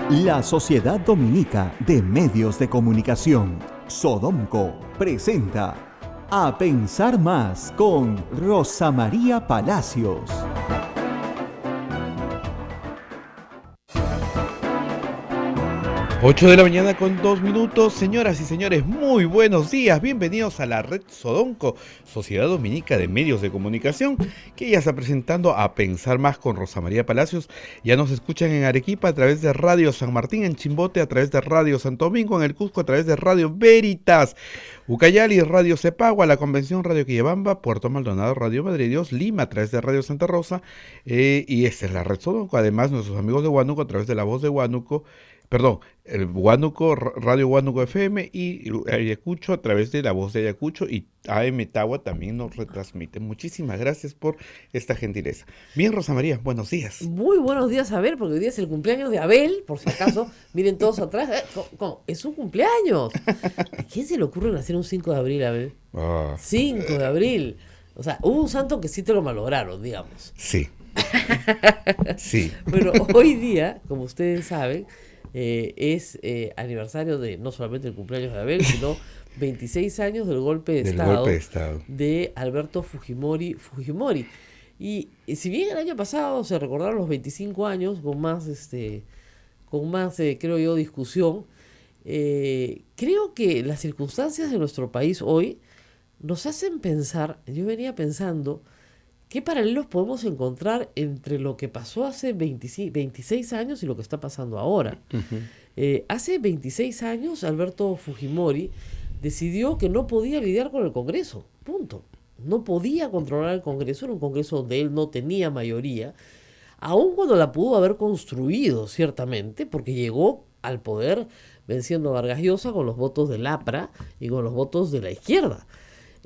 La Sociedad Dominica de Medios de Comunicación, Sodomco, presenta A Pensar Más con Rosa María Palacios. 8 de la mañana con 2 minutos. Señoras y señores, muy buenos días. Bienvenidos a la red Sodomco, Sociedad Dominica de Medios de Comunicación, que ya está presentando A Pensar Más con Rosa María Palacios. Ya nos escuchan en Arequipa a través de Radio San Martín, en Chimbote a través de Radio Santo Domingo, en el Cusco a través de Radio Veritas, Ucayali, Radio Cepagua, La Convención, Radio Quillabamba, Puerto Maldonado, Radio Madre Dios, Lima a través de Radio Santa Rosa, y esta es la red Sodomco. Además, nuestros amigos de Huánuco a través de La Voz de Huánuco, el Huánuco, Radio Huánuco FM, y Ayacucho a través de La Voz de Ayacucho, y AM Tagua también nos retransmite. Muchísimas gracias por esta gentileza. Bien, Rosa María, buenos días. Muy buenos días, Abel, porque hoy día es el cumpleaños de Abel, por si acaso, miren todos atrás. ¿Cómo? Es un cumpleaños. ¿A quién se le ocurre nacer un 5 de abril, Abel? 5 de abril. O sea, hubo un santo que sí te lo malograron, digamos. Sí. Sí. Pero hoy día, como ustedes saben, es aniversario de no solamente el cumpleaños de Abel, sino 26 años del golpe de Estado de Alberto Fujimori. Y si bien el año pasado se recordaron los 25 años con más, creo yo, discusión, creo que las circunstancias de nuestro país hoy nos hacen pensar. Yo venía pensando ¿qué paralelos podemos encontrar entre lo que pasó hace 26 años y lo que está pasando ahora? Hace 26 años Alberto Fujimori decidió que no podía lidiar con el Congreso, punto. No podía controlar el Congreso, era un Congreso donde él no tenía mayoría, aun cuando la pudo haber construido, ciertamente, porque llegó al poder venciendo a Vargas Llosa con los votos del APRA y con los votos de la izquierda.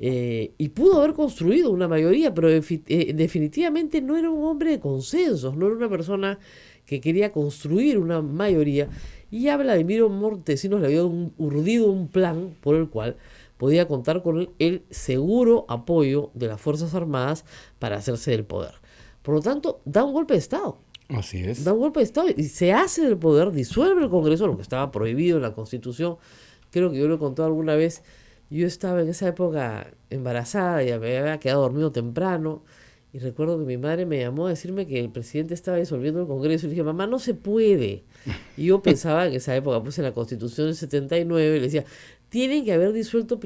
Y pudo haber construido una mayoría, pero definitivamente no era un hombre de consensos, no era una persona que quería construir una mayoría. Y ya Vladimiro Montesinos le había urdido un plan por el cual podía contar con el seguro apoyo de las Fuerzas Armadas para hacerse del poder. Por lo tanto, da un golpe de Estado. Así es. Da un golpe de Estado y se hace del poder, disuelve el Congreso, lo que estaba prohibido en la Constitución. Creo que yo lo he contado alguna vez. Yo estaba en esa época embarazada, ya me había quedado dormido temprano, y recuerdo que mi madre me llamó a decirme que el presidente estaba disolviendo el Congreso, y le dije, mamá, no se puede. Y yo pensaba en esa época, pues en la Constitución del 79, le decía, tienen que haber disuelto,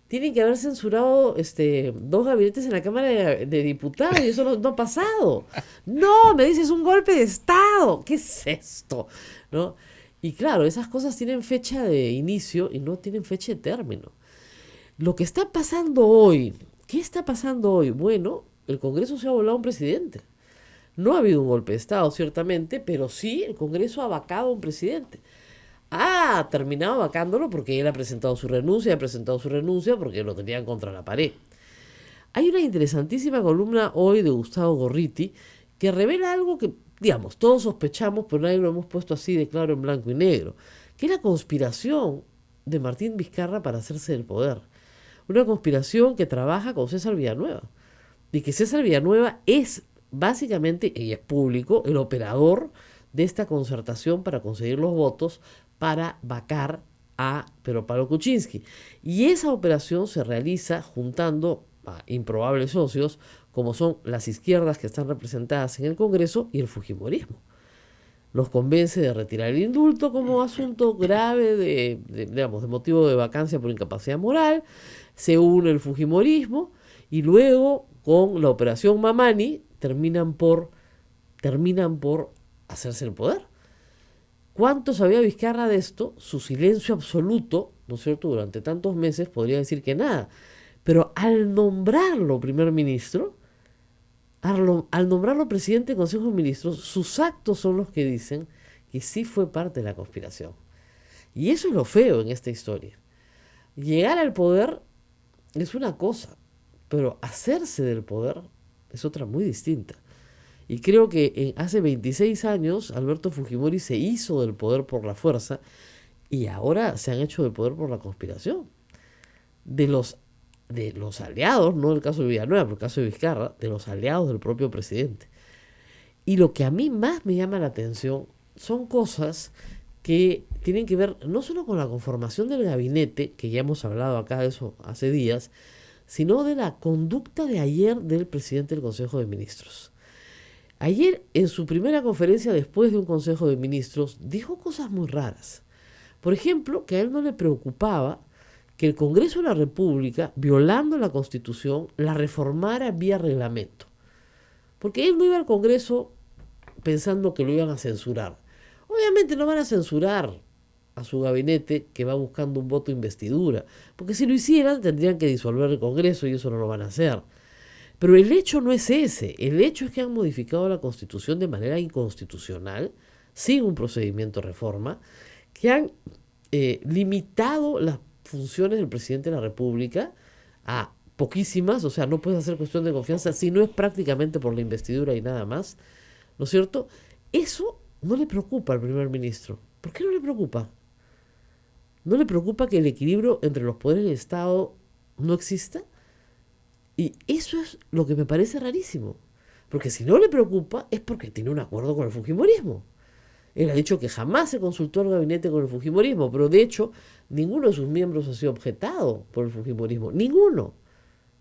tienen que haber censurado 2 gabinetes en la Cámara de Diputados, y eso no ha pasado. No, me dice, es un golpe de Estado. ¿Qué es esto? ¿No? Y claro, esas cosas tienen fecha de inicio y no tienen fecha de término. Lo que está pasando hoy, ¿qué está pasando hoy? Bueno, el Congreso se ha volado a un presidente. No ha habido un golpe de Estado, ciertamente, pero sí el Congreso ha vacado a un presidente. Ha terminado vacándolo porque él ha presentado su renuncia, porque lo tenían contra la pared. Hay una interesantísima columna hoy de Gustavo Gorriti que revela algo que, digamos, todos sospechamos, pero nadie lo hemos puesto así de claro en blanco y negro, que es la conspiración de Martín Vizcarra para hacerse del poder. Una conspiración que trabaja con César Villanueva. Y que César Villanueva es básicamente, y es público, el operador de esta concertación para conseguir los votos para vacar a Pedro Pablo Kuczynski. Y esa operación se realiza juntando a improbables socios como son las izquierdas que están representadas en el Congreso y el fujimorismo. Los convence de retirar el indulto como asunto grave de motivo de vacancia por incapacidad moral, se une el fujimorismo y luego con la operación Mamani terminan por hacerse el poder. ¿Cuánto sabía Vizcarra de esto? Su silencio absoluto, ¿no es cierto?, durante tantos meses podría decir que nada. Pero al nombrarlo primer ministro, al nombrarlo presidente del Consejo de Ministros, sus actos son los que dicen que sí fue parte de la conspiración. Y eso es lo feo en esta historia. Llegar al poder es una cosa, pero hacerse del poder es otra muy distinta. Y creo que hace 26 años Alberto Fujimori se hizo del poder por la fuerza y ahora se han hecho del poder por la conspiración. De los aliados, no el caso de Villanueva, pero el caso de Vizcarra, de los aliados del propio presidente. Y lo que a mí más me llama la atención son cosas que tienen que ver no solo con la conformación del gabinete, que ya hemos hablado acá de eso hace días, sino de la conducta de ayer del presidente del Consejo de Ministros. Ayer, en su primera conferencia después de un Consejo de Ministros, dijo cosas muy raras. Por ejemplo, que a él no le preocupaba que el Congreso de la República, violando la Constitución, la reformara vía reglamento. Porque él no iba al Congreso pensando que lo iban a censurar. Obviamente no van a censurar a su gabinete que va buscando un voto de investidura, porque si lo hicieran tendrían que disolver el Congreso y eso no lo van a hacer. Pero el hecho no es ese, el hecho es que han modificado la Constitución de manera inconstitucional, sin un procedimiento de reforma, que han limitado las funciones del presidente de la República a poquísimas, o sea, no puedes hacer cuestión de confianza si no es prácticamente por la investidura y nada más, ¿no es cierto? Eso no le preocupa al primer ministro. ¿Por qué no le preocupa? ¿No le preocupa que el equilibrio entre los poderes del Estado no exista? Y eso es lo que me parece rarísimo. Porque si no le preocupa es porque tiene un acuerdo con el fujimorismo. Él ha dicho que jamás se consultó al gabinete con el fujimorismo, pero de hecho ninguno de sus miembros ha sido objetado por el fujimorismo. Ninguno.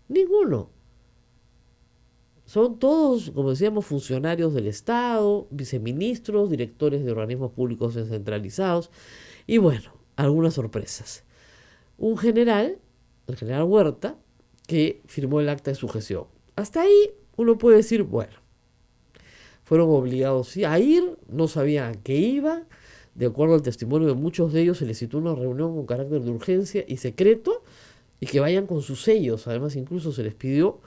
Ninguno. Son todos, como decíamos, funcionarios del Estado, viceministros, directores de organismos públicos descentralizados y bueno, algunas sorpresas. Un general, el general Huerta, que firmó el acta de sujeción. Hasta ahí uno puede decir, bueno, fueron obligados a ir, no sabían a qué iban. De acuerdo al testimonio de muchos de ellos, se les citó una reunión con carácter de urgencia y secreto y que vayan con sus sellos. Además, incluso se les pidió,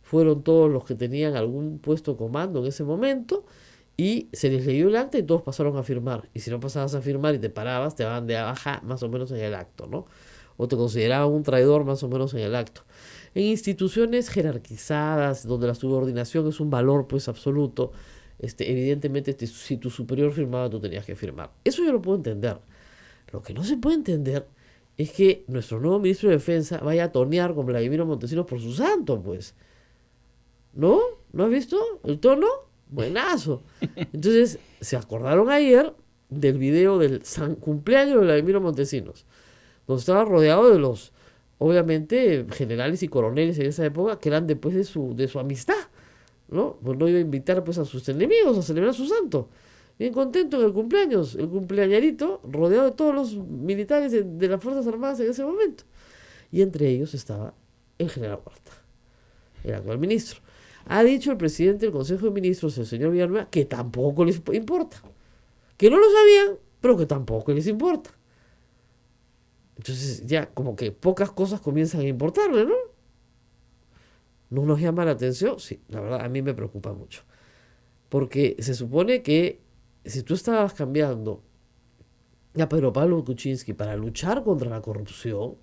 fueron todos los que tenían algún puesto de comando en ese momento y se les leyó el acta y todos pasaron a firmar. Y si no pasabas a firmar y te parabas, te daban de baja más o menos en el acto, ¿no? O te consideraban un traidor más o menos en el acto. En instituciones jerarquizadas, donde la subordinación es un valor pues absoluto, evidentemente si tu superior firmaba, tú tenías que firmar. Eso yo lo puedo entender. Lo que no se puede entender es que nuestro nuevo ministro de Defensa vaya a tonear con Vladimiro Montesinos por su santo, pues. ¿No? ¿No has visto el tono? Buenazo. Entonces, se acordaron ayer del video del cumpleaños de Vladimiro Montesinos, donde estaba rodeado de los, obviamente, generales y coroneles en esa época, que eran después de su amistad, ¿no? Pues no iba a invitar pues a sus enemigos a celebrar su santo. Bien contento en el cumpleaños, el cumpleañerito, rodeado de todos los militares de las Fuerzas Armadas en ese momento. Y entre ellos estaba el general Huerta, el actual ministro. Ha dicho el presidente del Consejo de Ministros, el señor Villanueva, que tampoco les importa. Que no lo sabían, pero que tampoco les importa. Entonces ya como que pocas cosas comienzan a importarle, ¿no? ¿No nos llama la atención? Sí, la verdad a mí me preocupa mucho. Porque se supone que si tú estabas cambiando a Pedro Pablo Kuczynski para luchar contra la corrupción,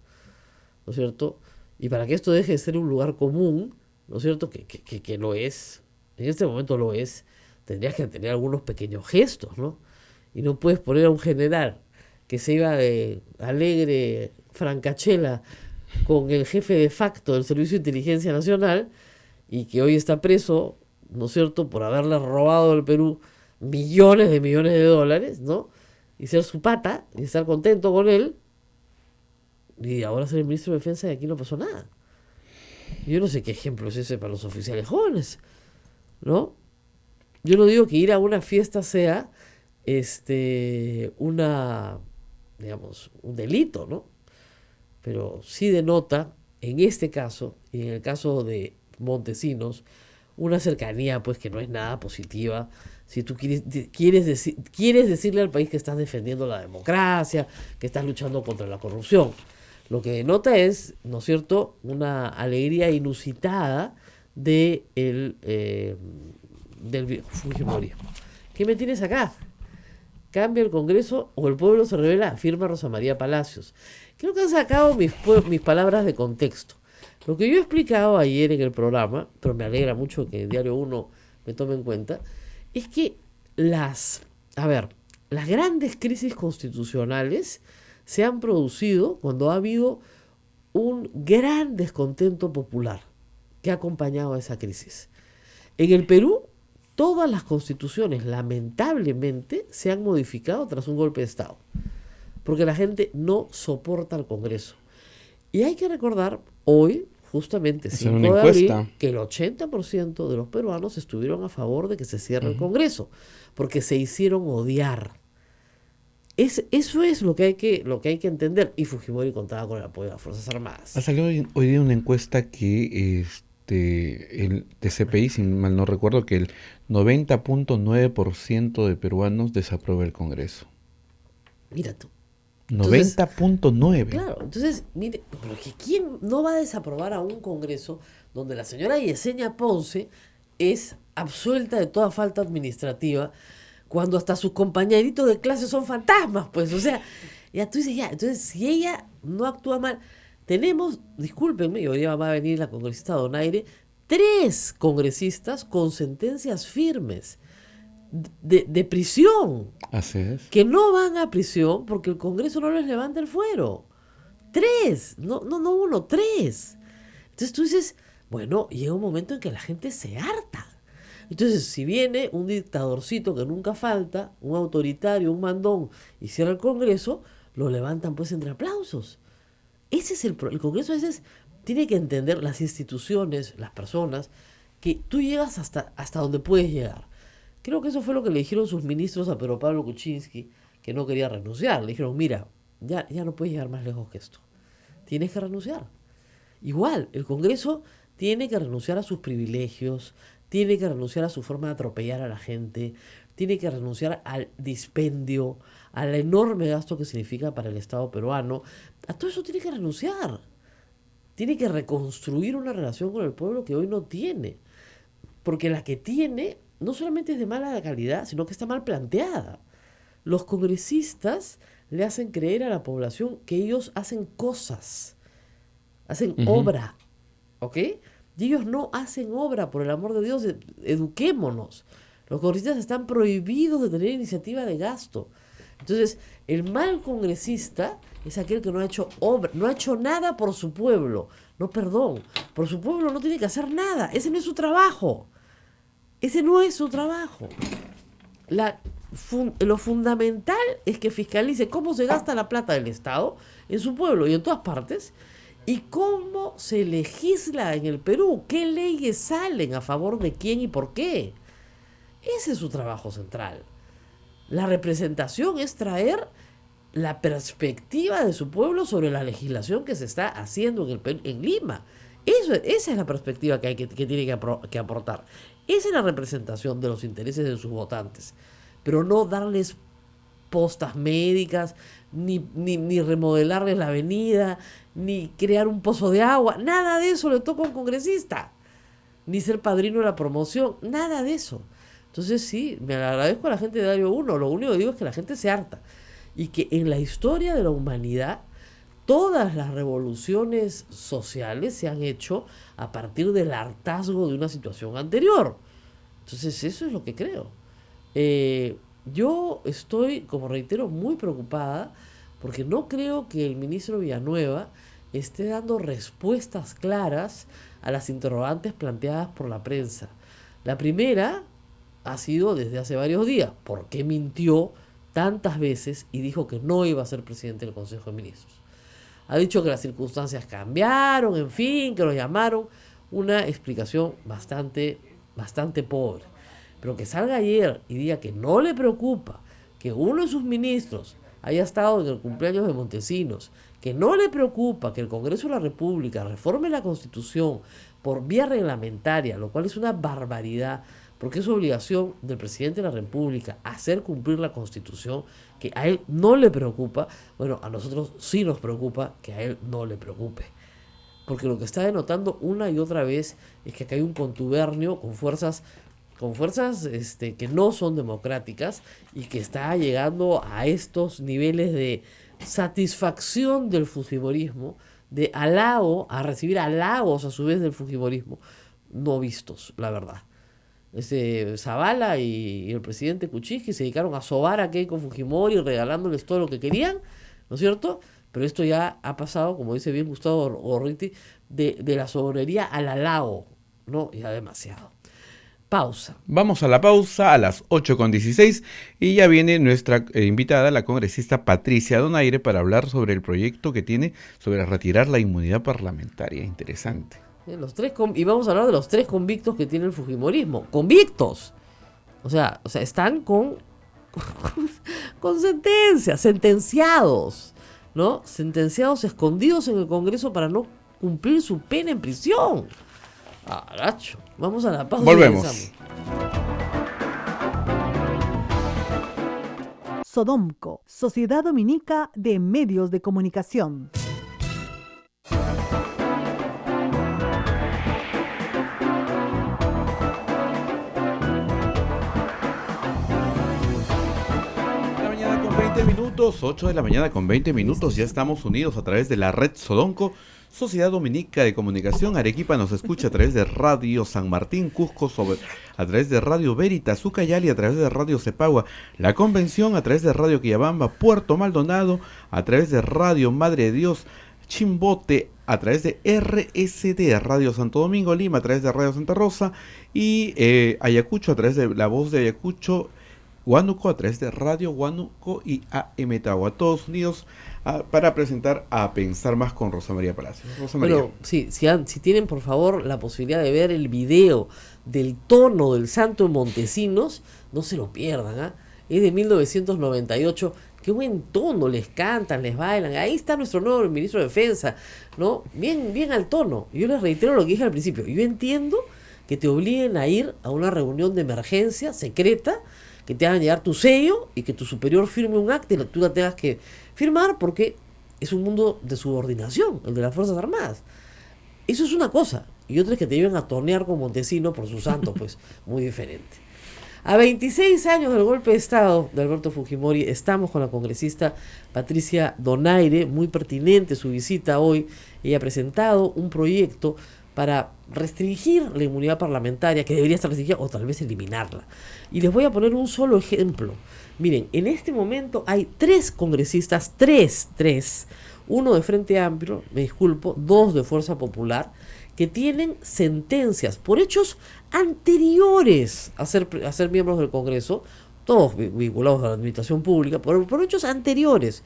¿no es cierto? Y para que esto deje de ser un lugar común, ¿no es cierto? Que lo es, en este momento lo es, tendrías que tener algunos pequeños gestos, ¿no? Y no puedes poner a un general que se iba de alegre, francachela, con el jefe de facto del Servicio de Inteligencia Nacional y que hoy está preso, ¿no es cierto?, por haberle robado al Perú millones de dólares, ¿no? Y ser su pata y estar contento con él y ahora ser el ministro de Defensa y aquí no pasó nada. Yo no sé qué ejemplo es ese para los oficiales jóvenes, ¿no? Yo no digo que ir a una fiesta sea digamos, un delito, ¿no? Pero sí denota, en este caso, y en el caso de Montesinos, una cercanía pues que no es nada positiva. Si tú quieres decirle al país que estás defendiendo la democracia, que estás luchando contra la corrupción, lo que denota es, ¿no es cierto?, una alegría inusitada del fujimorismo. ¿Qué me tienes acá? Cambia el Congreso o el pueblo se revela, afirma Rosa María Palacios. Creo que han sacado mis palabras de contexto. Lo que yo he explicado ayer en el programa, pero me alegra mucho que Diario 1 me tome en cuenta, es que las grandes crisis constitucionales se han producido cuando ha habido un gran descontento popular que ha acompañado a esa crisis. En el Perú todas las constituciones, lamentablemente, se han modificado tras un golpe de Estado. Porque la gente no soporta al Congreso. Y hay que recordar hoy, justamente, 5 de abril, que el 80% de los peruanos estuvieron a favor de que se cierre el Congreso, porque se hicieron odiar. Eso es lo que hay que entender. Y Fujimori contaba con el apoyo de las Fuerzas Armadas. Ha salido hoy día una encuesta que el de CPI, si mal no recuerdo, que el 90.9% de peruanos desaprueba el Congreso. Mira tú. 90.9. Claro, entonces, mire, pero ¿quién no va a desaprobar a un Congreso donde la señora Yesenia Ponce es absuelta de toda falta administrativa, cuando hasta sus compañeritos de clase son fantasmas? Pues, o sea, ya tú dices, ya, entonces, si ella no actúa mal, tenemos, discúlpenme, hoy va a venir la congresista Donaire, 3 congresistas con sentencias firmes de prisión. Así es. Que no van a prisión porque el Congreso no les levanta el fuero. 3, no 1, 3. Entonces tú dices, bueno, llega un momento en que la gente se harta. Entonces, si viene un dictadorcito que nunca falta, un autoritario, un mandón, y cierra el Congreso, lo levantan pues entre aplausos. Ese es el Congreso a veces tiene que entender, las instituciones, las personas, que tú llegas hasta donde puedes llegar. Creo que eso fue lo que le dijeron sus ministros a Pedro Pablo Kuczynski, que no quería renunciar. Le dijeron, mira, ya no puedes llegar más lejos que esto. Tienes que renunciar. Igual, el Congreso tiene que renunciar a sus privilegios, tiene que renunciar a su forma de atropellar a la gente, tiene que renunciar al dispendio, al enorme gasto que significa para el Estado peruano. A todo eso tiene que renunciar. Tiene que reconstruir una relación con el pueblo que hoy no tiene. Porque la que tiene no solamente es de mala calidad, sino que está mal planteada. Los congresistas le hacen creer a la población que ellos hacen cosas, hacen obra, ¿ok? Y ellos no hacen obra, por el amor de Dios, eduquémonos. Los congresistas están prohibidos de tener iniciativa de gasto. Entonces, el mal congresista es aquel que no ha hecho obra, no ha hecho nada por su pueblo. No, perdón, por su pueblo no tiene que hacer nada, ese no es su trabajo. Ese no es su trabajo. Lo fundamental es que fiscalice cómo se gasta la plata del Estado en su pueblo y en todas partes, y cómo se legisla en el Perú, qué leyes salen a favor de quién y por qué. Ese es su trabajo central. La representación es traer la perspectiva de su pueblo sobre la legislación que se está haciendo en Lima. Esa es la perspectiva que tiene que aportar. Esa es la representación de los intereses de sus votantes. Pero no darles postas médicas, ni remodelarles la avenida, ni crear un pozo de agua. Nada de eso le toca a un congresista. Ni ser padrino de la promoción. Nada de eso. Entonces sí, me agradezco a la gente de Diario 1. Lo único que digo es que la gente se harta. Y que en la historia de la humanidad, todas las revoluciones sociales se han hecho a partir del hartazgo de una situación anterior. Entonces eso es lo que creo. Yo estoy, como reitero, muy preocupada porque no creo que el ministro Villanueva esté dando respuestas claras a las interrogantes planteadas por la prensa. La primera ha sido desde hace varios días. ¿Por qué mintió tantas veces y dijo que no iba a ser presidente del Consejo de Ministros? Ha dicho que las circunstancias cambiaron, en fin, que lo llamaron. Una explicación bastante pobre. Pero que salga ayer y diga que no le preocupa que uno de sus ministros haya estado en el cumpleaños de Montesinos, que no le preocupa que el Congreso de la República reforme la Constitución por vía reglamentaria, lo cual es una barbaridad, porque es obligación del presidente de la República hacer cumplir la Constitución, que a él no le preocupa. Bueno, a nosotros sí nos preocupa que a él no le preocupe. Porque lo que está denotando una y otra vez es que acá hay un contubernio con fuerzas que no son democráticas y que está llegando a estos niveles de satisfacción del fujimorismo, de halago, a recibir halagos a su vez del fujimorismo, no vistos, la verdad. Zavala y el presidente Kuczynski se dedicaron a sobar a Keiko Fujimori regalándoles todo lo que querían, ¿no es cierto? Pero esto ya ha pasado, como dice bien Gustavo Gorriti, de la soberanía al halago, ¿no? Ya demasiado. Pausa. Vamos a la pausa a las 8:16 y ya viene nuestra invitada, la congresista Patricia Donaire, para hablar sobre el proyecto que tiene sobre retirar la inmunidad parlamentaria. Interesante. Y vamos a hablar de los 3 convictos que tiene el fujimorismo. ¡Convictos! O sea, están con sentencias, sentenciados, ¿no? Sentenciados escondidos en el Congreso para no cumplir su pena en prisión. Agacho. Vamos a la pausa. Volvemos. Sodomco, Sociedad Dominica de Medios de Comunicación. Minutos, 8 de la mañana con 20 minutos, ya estamos unidos a través de la red Sodomco, Sociedad Dominica de Comunicación. Arequipa nos escucha a través de Radio San Martín, Cusco a través de Radio Veritas, Ucayali a través de Radio Cepagua, La Convención a través de Radio Quillabamba, Puerto Maldonado a través de Radio Madre de Dios, Chimbote a través de RSD, Radio Santo Domingo, Lima a través de Radio Santa Rosa y Ayacucho a través de La Voz de Ayacucho, Huánuco a través de Radio Huánuco y AM Tagua, todos unidos para presentar A Pensar Más con Rosa María Palacios. Rosa María. Bueno, sí, si tienen por favor la posibilidad de ver el video del tono del Santo en Montesinos, no se lo pierdan, ¿ah? Es de 1998, qué buen tono, les cantan, les bailan, ahí está nuestro nuevo ministro de Defensa, ¿no? Bien al tono. Yo les reitero lo que dije al principio, yo entiendo que te obliguen a ir a una reunión de emergencia secreta, que te hagan llegar tu sello y que tu superior firme un acta y tú la tengas que firmar porque es un mundo de subordinación, el de las Fuerzas Armadas. Eso es una cosa. Y otra es que te lleven a tornear con Montesinos por su santo, pues muy diferente. A 26 años del golpe de Estado de Alberto Fujimori, estamos con la congresista Patricia Donaire, muy pertinente su visita hoy. Ella ha presentado un proyecto para restringir la inmunidad parlamentaria, que debería estar restringida, o tal vez eliminarla. Y les voy a poner un solo ejemplo. Miren, en este momento hay 3 congresistas, 3, uno de Frente Amplio, me disculpo, 2 de Fuerza Popular, que tienen sentencias por hechos anteriores a ser miembros del Congreso, todos vinculados a la administración pública, por hechos anteriores.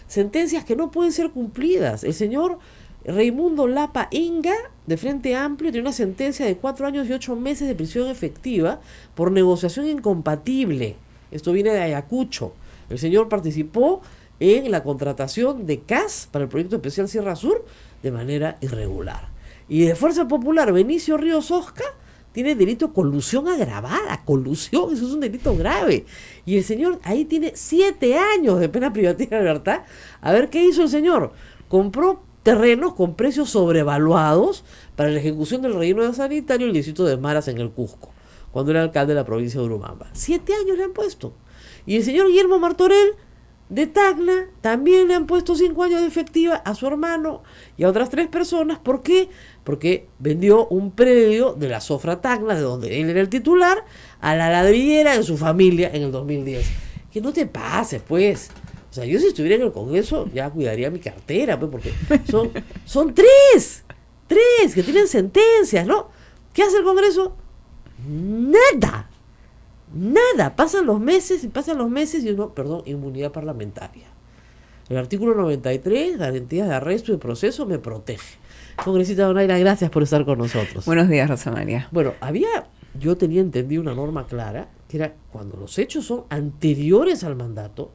Sentencias que no pueden ser cumplidas. El señor Raimundo Lapa Inga, de Frente Amplio, tiene una sentencia de 4 años y 8 meses de prisión efectiva por negociación incompatible. Esto viene de Ayacucho. El señor participó en la contratación de CAS para el proyecto especial Sierra Sur de manera irregular. Y de Fuerza Popular, Benicio Ríos Osca tiene delito de colusión agravada. Colusión, eso es un delito grave. Y el señor ahí tiene 7 años de pena privativa de libertad. A ver qué hizo el señor. Compró terrenos con precios sobrevaluados para la ejecución del relleno sanitario el distrito de Maras en el Cusco, cuando era alcalde de la provincia de Urubamba. 7 años le han puesto. Y el señor Guillermo Martorell, de Tacna, también le han puesto 5 años de efectiva a su hermano y a otras 3 personas. ¿Por qué? Porque vendió un predio de la Sofra Tacna, de donde él era el titular, a la ladrillera de su familia en el 2010. Que no te pases, pues. O sea, yo si estuviera en el Congreso ya cuidaría mi cartera, pues, porque son 3 que tienen sentencias, ¿no? ¿Qué hace el Congreso? Nada. Pasan los meses y inmunidad parlamentaria. El artículo 93, garantías de arresto y proceso, me protege. Congresista Donaire, gracias por estar con nosotros. Buenos días, Rosa María. Bueno, yo tenía entendido una norma clara, que era cuando los hechos son anteriores al mandato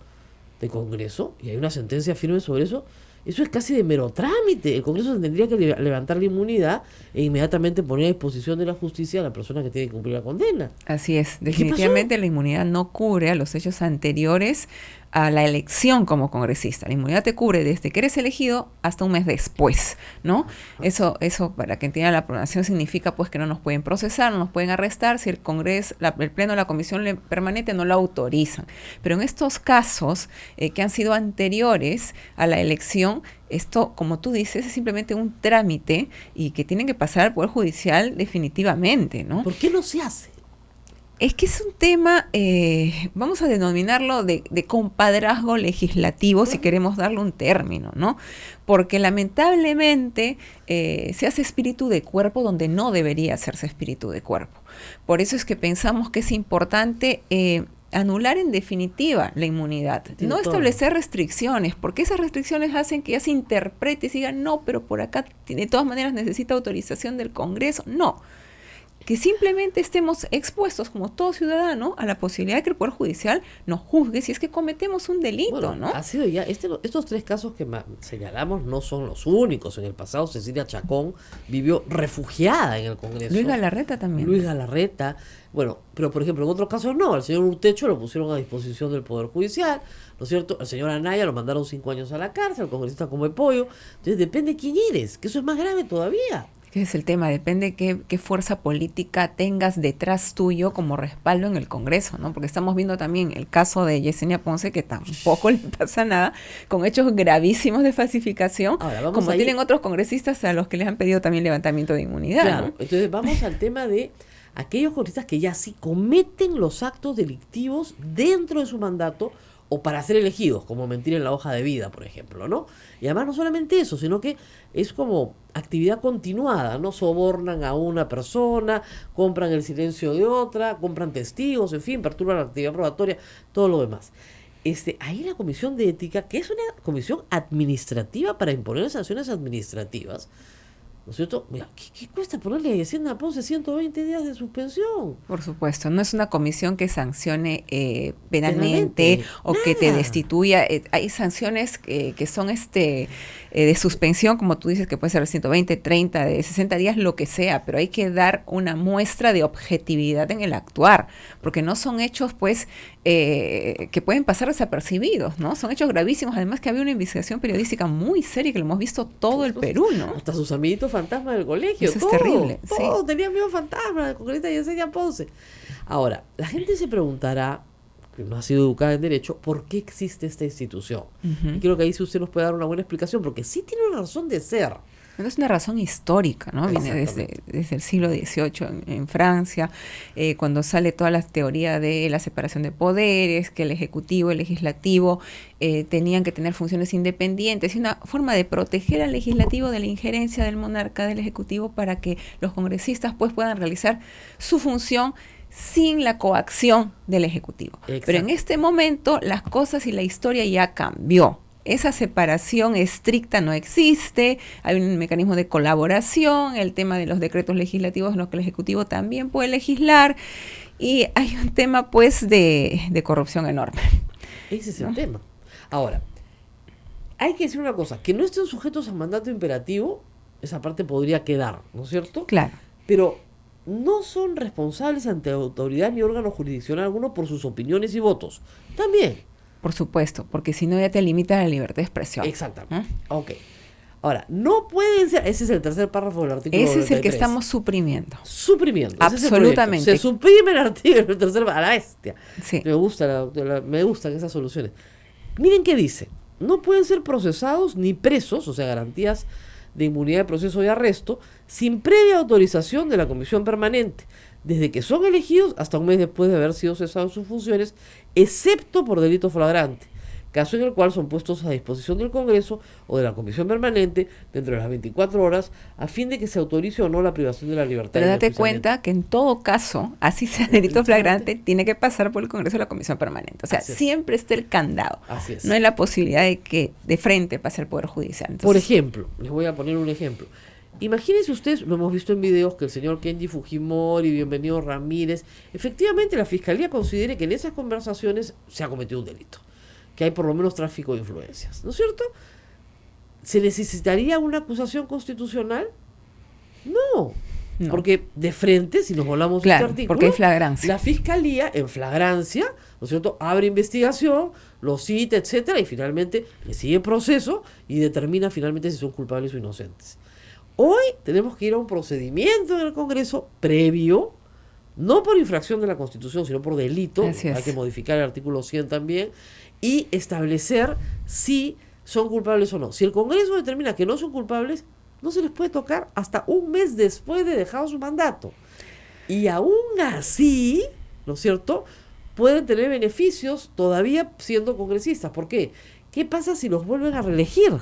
de Congreso, y hay una sentencia firme sobre eso, eso es casi de mero trámite. El Congreso tendría que levantar la inmunidad e inmediatamente poner a disposición de la justicia a la persona que tiene que cumplir la condena. Así es, definitivamente la inmunidad no cubre a los hechos anteriores a la elección como congresista. La inmunidad te cubre desde que eres elegido hasta un mes después, ¿no? Eso para que entiendan la población significa pues que no nos pueden procesar, no nos pueden arrestar si el Congreso, el Pleno de la Comisión Permanente no lo autorizan. Pero en estos casos que han sido anteriores a la elección, esto, como tú dices, es simplemente un trámite y que tienen que pasar al Poder Judicial definitivamente, ¿no? ¿Por qué no se hace? Es que es un tema, vamos a denominarlo de compadrazgo legislativo, si queremos darle un término, ¿no? Porque lamentablemente se hace espíritu de cuerpo donde no debería hacerse espíritu de cuerpo. Por eso es que pensamos que es importante anular en definitiva la inmunidad, no establecer restricciones, porque esas restricciones hacen que ya se interprete y se diga, no, pero por acá de todas maneras necesita autorización del Congreso. No, que simplemente estemos expuestos como todo ciudadano a la posibilidad de que el Poder Judicial nos juzgue si es que cometemos un delito, Bueno, ¿no? ha sido ya, estos 3 casos que señalamos no son los únicos. En el pasado Cecilia Chacón vivió refugiada en el Congreso. Luis Galarreta también. Luis Galarreta. Bueno, pero por ejemplo en otros casos no. Al señor Urtecho lo pusieron a disposición del Poder Judicial, ¿no es cierto? Al señor Anaya lo mandaron 5 años a la cárcel, al congresista como de pollo. Entonces depende quién eres, que eso es más grave todavía. Ese es el tema, depende qué fuerza política tengas detrás tuyo como respaldo en el Congreso, ¿no? Porque estamos viendo también el caso de Yesenia Ponce, que tampoco le pasa nada, con hechos gravísimos de falsificación, Ahora, como tienen otros congresistas a los que les han pedido también levantamiento de inmunidad. Claro, ¿no? entonces vamos al tema de aquellos congresistas que ya sí cometen los actos delictivos dentro de su mandato o para ser elegidos, como mentir en la hoja de vida, por ejemplo, ¿no? Y además no solamente eso, sino que es como actividad continuada, ¿no? Sobornan a una persona, compran el silencio de otra, compran testigos, en fin, perturban la actividad probatoria, todo lo demás. Ahí la Comisión de Ética, que es una comisión administrativa para imponer sanciones administrativas, ¿no es cierto? Mira, ¿qué cuesta ponerle a Yesenia Ponce 120 días de suspensión? Por supuesto, no es una comisión que sancione penalmente o nada. que te destituya. Hay sanciones que son de suspensión, como tú dices, que puede ser de 120, 30, de 60 días, lo que sea, pero hay que dar una muestra de objetividad en el actuar, porque no son hechos, pues, que pueden pasar desapercibidos, ¿no? Son hechos gravísimos, además que había una investigación periodística muy seria que lo hemos visto todo el Perú, ¿no? Hasta sus amiguitos fantasmas del colegio. Eso es terrible. Todos tenían miedo fantasma, la concreta Yesenia Ponce. Ahora, la gente se preguntará, que no ha sido educada en Derecho, ¿por qué existe esta institución? Y creo que ahí sí usted nos puede dar una buena explicación, porque sí tiene una razón de ser. Es una razón histórica, ¿no? Viene desde el siglo XVIII en Francia, cuando sale toda la teoría de la separación de poderes, que el Ejecutivo y el Legislativo tenían que tener funciones independientes, y una forma de proteger al Legislativo de la injerencia del monarca, del Ejecutivo, para que los congresistas pues puedan realizar su función sin la coacción del Ejecutivo. Exacto. Pero en este momento las cosas y la historia ya cambió. Esa separación estricta no existe, hay un mecanismo de colaboración, el tema de los decretos legislativos en los que el Ejecutivo también puede legislar, y hay un tema pues de corrupción enorme. Ese es el tema. Ahora, hay que decir una cosa, que no estén sujetos a mandato imperativo, esa parte podría quedar, ¿no es cierto? Claro. Pero no son responsables ante autoridad ni órgano jurisdiccional alguno por sus opiniones y votos. También. Por supuesto, porque si no ya te limita la libertad de expresión. Exactamente. Ok. Ahora, no pueden ser, ese es el tercer párrafo del artículo Ese 93. es el que estamos suprimiendo. Suprimiendo. Ese es el Absolutamente. proyecto. Se suprime el artículo, el tercer, a la bestia. Sí. Me gustan esas soluciones. Miren qué dice. No pueden ser procesados ni presos, o sea, garantías de inmunidad de proceso y arresto, sin previa autorización de la Comisión Permanente, desde que son elegidos hasta un mes después de haber sido cesados sus funciones, excepto por delito flagrante, caso en el cual son puestos a disposición del Congreso o de la Comisión Permanente dentro de las 24 horas a fin de que se autorice o no la privación de la libertad. Pero date cuenta que en todo caso, así sea delito flagrante, tiene que pasar por el Congreso o la Comisión Permanente. O sea, siempre está el candado. Así es. No hay la posibilidad de que de frente pase el Poder Judicial. Entonces, por ejemplo, les voy a poner un ejemplo. Imagínense ustedes, lo hemos visto en videos, que el señor Kenji Fujimori, Bienvenido Ramírez, efectivamente la Fiscalía considere que en esas conversaciones se ha cometido un delito, que hay por lo menos tráfico de influencias, ¿no es cierto? ¿Se necesitaría una acusación constitucional? No. Porque de frente, si nos volamos claro, este artículo, porque hay flagrancia. La Fiscalía, en flagrancia, ¿no es cierto?, abre investigación, lo cita, etcétera, y finalmente le sigue proceso y determina finalmente si son culpables o inocentes. Hoy tenemos que ir a un procedimiento en el Congreso previo, no por infracción de la Constitución, sino por delito. Hay que modificar el artículo 100 también, y establecer si son culpables o no. Si el Congreso determina que no son culpables, no se les puede tocar hasta un mes después de dejado su mandato. Y aún así, ¿no es cierto?, pueden tener beneficios todavía siendo congresistas. ¿Por qué? ¿Qué pasa si los vuelven a reelegir?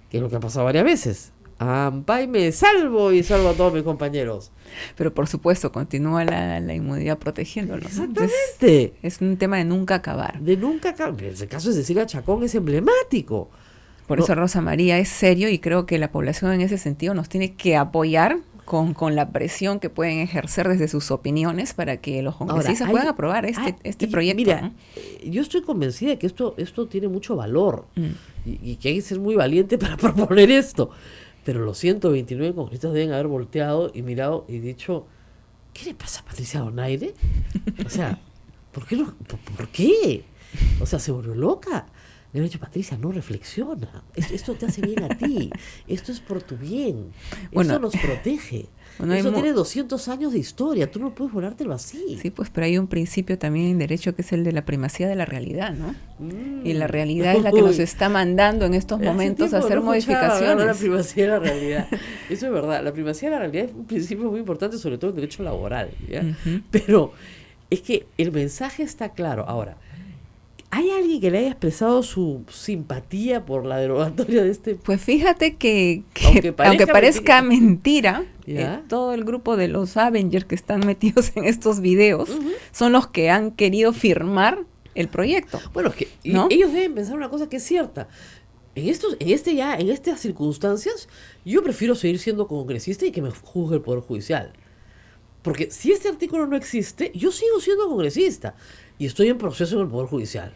Que es lo que ha pasado varias veces. Ampay, me salvo y salvo a todos mis compañeros. Pero por supuesto, continúa la inmunidad protegiéndolo, ¿no? Exactamente. Es un tema de nunca acabar. De nunca acabar. El caso de Cecilia Chacón es emblemático. Por eso Rosa María es serio y creo que la población en ese sentido nos tiene que apoyar con la presión que pueden ejercer desde sus opiniones para que los congresistas puedan aprobar este proyecto. Mira, ¿no? Yo estoy convencida de que esto tiene mucho valor y que hay que ser muy valiente para proponer esto. Pero los 129 congresistas deben haber volteado y mirado y dicho, ¿qué le pasa a Patricia Donaire? O sea, ¿por qué? O sea, ¿se volvió loca? Le han dicho, Patricia, no reflexiona. Esto te hace bien a ti. Esto es por tu bien. Bueno, esto nos protege. Bueno, Eso tiene 200 años de historia. Tú no puedes volártelo así. Sí, pues, pero hay un principio también en derecho que es el de la primacía de la realidad, ¿no? Y la realidad es la que nos está mandando en estos momentos a hacer modificaciones. La primacía de la realidad. Eso es verdad. La primacía de la realidad es un principio muy importante, sobre todo en derecho laboral. ¿Ya? Pero es que el mensaje está claro. Ahora, ¿hay alguien que le haya expresado su simpatía por la derogatoria de este? Pues fíjate que Aunque parezca mentira, ¿ya? todo el grupo de los Avengers que están metidos en estos videos son los que han querido firmar el proyecto. Bueno, es que ¿no? ellos deben pensar una cosa que es cierta. En estas circunstancias, yo prefiero seguir siendo congresista y que me juzgue el Poder Judicial. Porque si este artículo no existe, yo sigo siendo congresista y estoy en proceso en el Poder Judicial.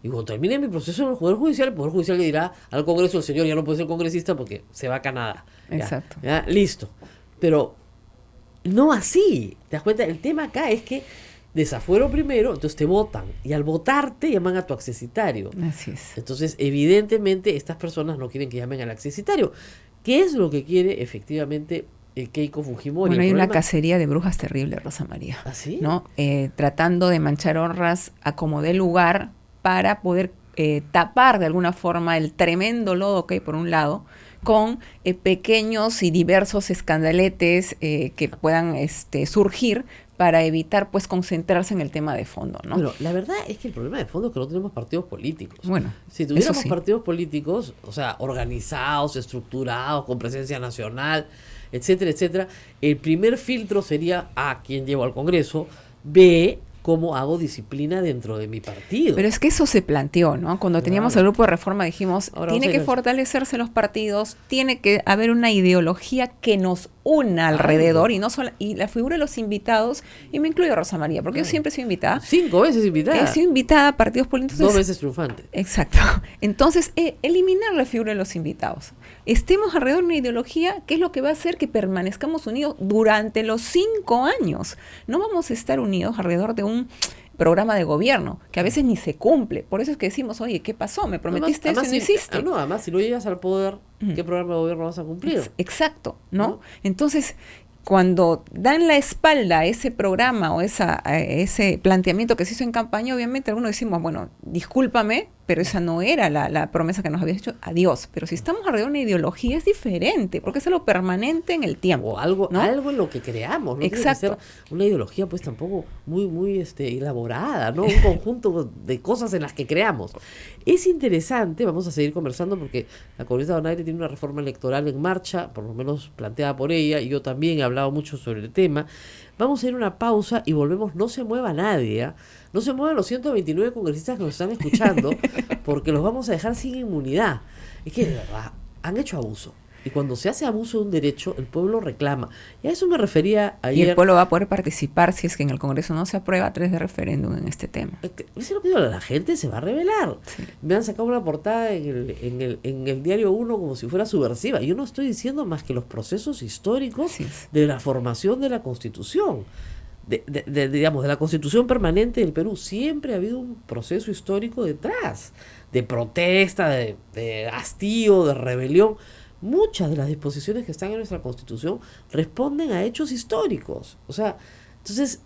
Y cuando termine mi proceso en el Poder Judicial le dirá al Congreso, el señor ya no puede ser congresista porque se va a Canadá. Exacto. Ya, listo. Pero no así. ¿Te das cuenta? El tema acá es que desafuero primero, entonces te votan. Y al votarte llaman a tu accesitario. Así es. Entonces, evidentemente, estas personas no quieren que llamen al accesitario. ¿Qué es lo que quiere efectivamente Keiko Fujimori? Bueno, hay una cacería de brujas terrible, Rosa María. ¿Ah, sí? ¿No? Tratando de manchar honras a como dé lugar para poder tapar de alguna forma el tremendo lodo que hay por un lado, con pequeños y diversos escandaletes que puedan surgir para evitar pues concentrarse en el tema de fondo, ¿no? Bueno, la verdad es que el problema de fondo es que no tenemos partidos políticos. Bueno, si tuviéramos eso sí. partidos políticos, o sea, organizados, estructurados, con presencia nacional, etcétera, etcétera, el primer filtro sería A, quién llevo al Congreso, B, cómo hago disciplina dentro de mi partido. Pero es que eso se planteó, ¿no? Cuando teníamos el grupo de reforma dijimos, Ahora tiene que fortalecerse los partidos, tiene que haber una ideología que nos una alrededor y no solo, y la figura de los invitados, y me incluyo a Rosa María, porque yo siempre soy invitada. 5 veces invitada. He sido invitada a partidos políticos. 2 veces triunfante. Exacto. Entonces, eliminar la figura de los invitados. Estemos alrededor de una ideología que es lo que va a hacer que permanezcamos unidos durante los 5 años. No vamos a estar unidos alrededor de un programa de gobierno, que a veces ni se cumple. Por eso es que decimos, oye, ¿qué pasó? Me prometiste eso y no hiciste. Además, si no llegas al poder, ¿qué programa de gobierno vas a cumplir? Exacto, ¿no? Entonces, cuando dan la espalda a ese programa o ese planteamiento que se hizo en campaña, obviamente algunos decimos, bueno, discúlpame, pero esa no era la promesa que nos habías hecho, adiós. Pero si estamos alrededor de una ideología es diferente, porque es algo permanente en el tiempo. O algo, ¿no? algo en lo que creamos, ¿no? Exacto. Tiene que ser una ideología pues tampoco muy elaborada, ¿no? Un conjunto de cosas en las que creamos. Es interesante, vamos a seguir conversando porque la congresista Donaire tiene una reforma electoral en marcha, por lo menos planteada por ella, y yo también he hablado mucho sobre el tema. Vamos a ir a una pausa y volvemos. No se mueva nadie, ¿eh? No se muevan los 129 congresistas que nos están escuchando, porque los vamos a dejar sin inmunidad. Es que de verdad, han hecho abuso. Y cuando se hace abuso de un derecho, el pueblo reclama. Y a eso me refería ayer. Y el pueblo va a poder participar si es que en el Congreso no se aprueba a 3 de referéndum en este tema. Eso es lo que digo, la gente se va a rebelar. Sí. Me han sacado una portada en el diario 1 como si fuera subversiva. Yo no estoy diciendo más que los procesos históricos de la formación de la Constitución. Digamos, de la Constitución permanente del Perú. Siempre ha habido un proceso histórico detrás, de protesta, de hastío, de rebelión. Muchas de las disposiciones que están en nuestra Constitución responden a hechos históricos. O sea, entonces,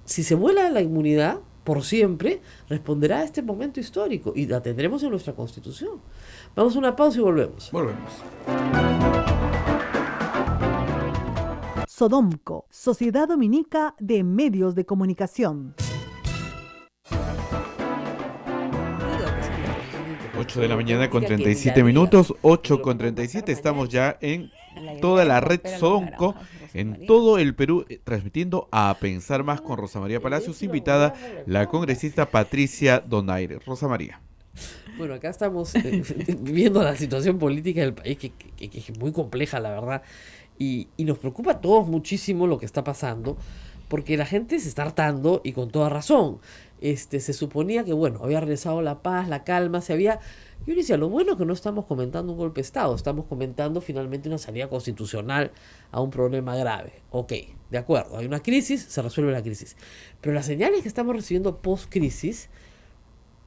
si se vuela la inmunidad por siempre, responderá a este momento histórico y la tendremos en nuestra Constitución. Vamos a una pausa y volvemos. Volvemos. Sodomco, Sociedad Dominica de Medios de Comunicación. 8 de la mañana con Política que 37 la diga. minutos, 8 Pero con vamos a 37, pasar estamos mañana. ya en toda la red Sodonco, en todo el Perú, transmitiendo a Pensar Más con Rosa María Palacios, invitada la congresista Patricia Donaire. Rosa María. Bueno, acá estamos viviendo la situación política del país, que es muy compleja, la verdad, y nos preocupa a todos muchísimo lo que está pasando, porque la gente se está hartando y con toda razón. Se suponía que, bueno, había regresado la paz, la calma, Yo le decía, lo bueno es que no estamos comentando un golpe de Estado, estamos comentando finalmente una salida constitucional a un problema grave. Ok, de acuerdo, hay una crisis, se resuelve la crisis. Pero las señales que estamos recibiendo post-crisis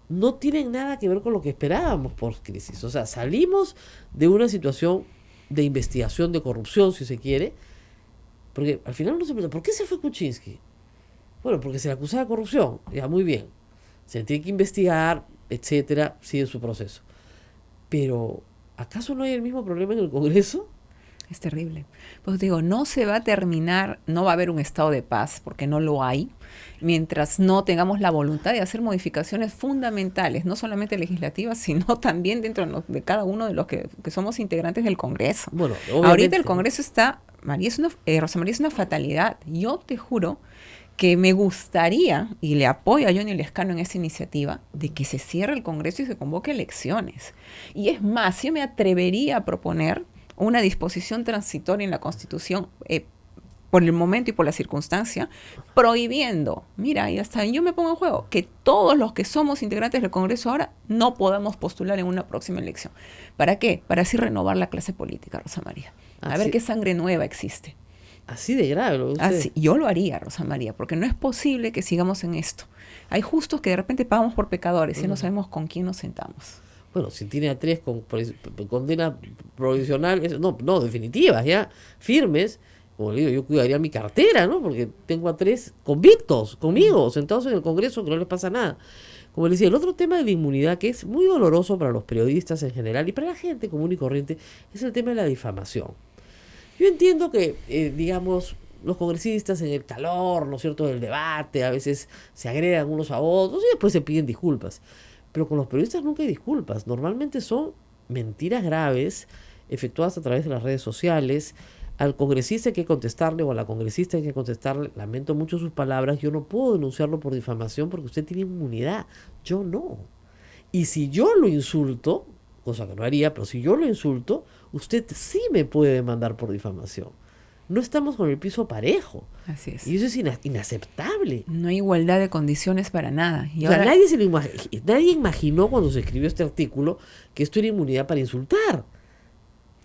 no tienen nada que ver con lo que esperábamos post-crisis. O sea, salimos de una situación de investigación de corrupción, si se quiere, porque al final uno se pregunta, ¿por qué se fue Kuczynski? Bueno, porque se le acusaba de corrupción, ya muy bien. Se tiene que investigar, etcétera, sigue su proceso. Pero, ¿acaso no hay el mismo problema en el Congreso? Es terrible. Pues digo, no se va a terminar, no va a haber un estado de paz, porque no lo hay, mientras no tengamos la voluntad de hacer modificaciones fundamentales, no solamente legislativas, sino también dentro de cada uno de los que somos integrantes del Congreso. Bueno, ahorita el Congreso está, Rosa María, es una fatalidad. Yo te juro que me gustaría, y le apoyo a Johnny Lescano en esta iniciativa, de que se cierre el Congreso y se convoque elecciones. Y es más, yo me atrevería a proponer una disposición transitoria en la Constitución por el momento y por la circunstancia, prohibiendo, mira, y hasta yo me pongo en juego, que todos los que somos integrantes del Congreso ahora no podamos postular en una próxima elección. ¿Para qué? Para así renovar la clase política, Rosa María. A ver qué sangre nueva existe. Así de grave lo que usted... Yo lo haría, Rosa María, porque no es posible que sigamos en esto. Hay justos que de repente pagamos por pecadores y no sabemos con quién nos sentamos. Bueno, si tiene a 3 con condena provisional, no, definitivas, ya, firmes, como le digo, yo cuidaría mi cartera, ¿no? Porque tengo a 3 convictos conmigo, sentados en el Congreso, que no les pasa nada. Como le decía, el otro tema de la inmunidad, que es muy doloroso para los periodistas en general y para la gente común y corriente, es el tema de la difamación. Yo entiendo que, digamos, los congresistas en el calor, ¿no es cierto?, del debate, a veces se agregan unos a otros y después se piden disculpas. Pero con los periodistas nunca hay disculpas. Normalmente son mentiras graves efectuadas a través de las redes sociales. Al congresista hay que contestarle o a la congresista hay que contestarle, lamento mucho sus palabras, yo no puedo denunciarlo por difamación porque usted tiene inmunidad. Yo no. Y si yo lo insulto, cosa que no haría, pero si yo lo insulto, usted sí me puede demandar por difamación. No estamos con el piso parejo. Así es. Y eso es inaceptable. No hay igualdad de condiciones para nada. Y o sea, ahora... nadie imaginó cuando se escribió este artículo que esto era inmunidad para insultar.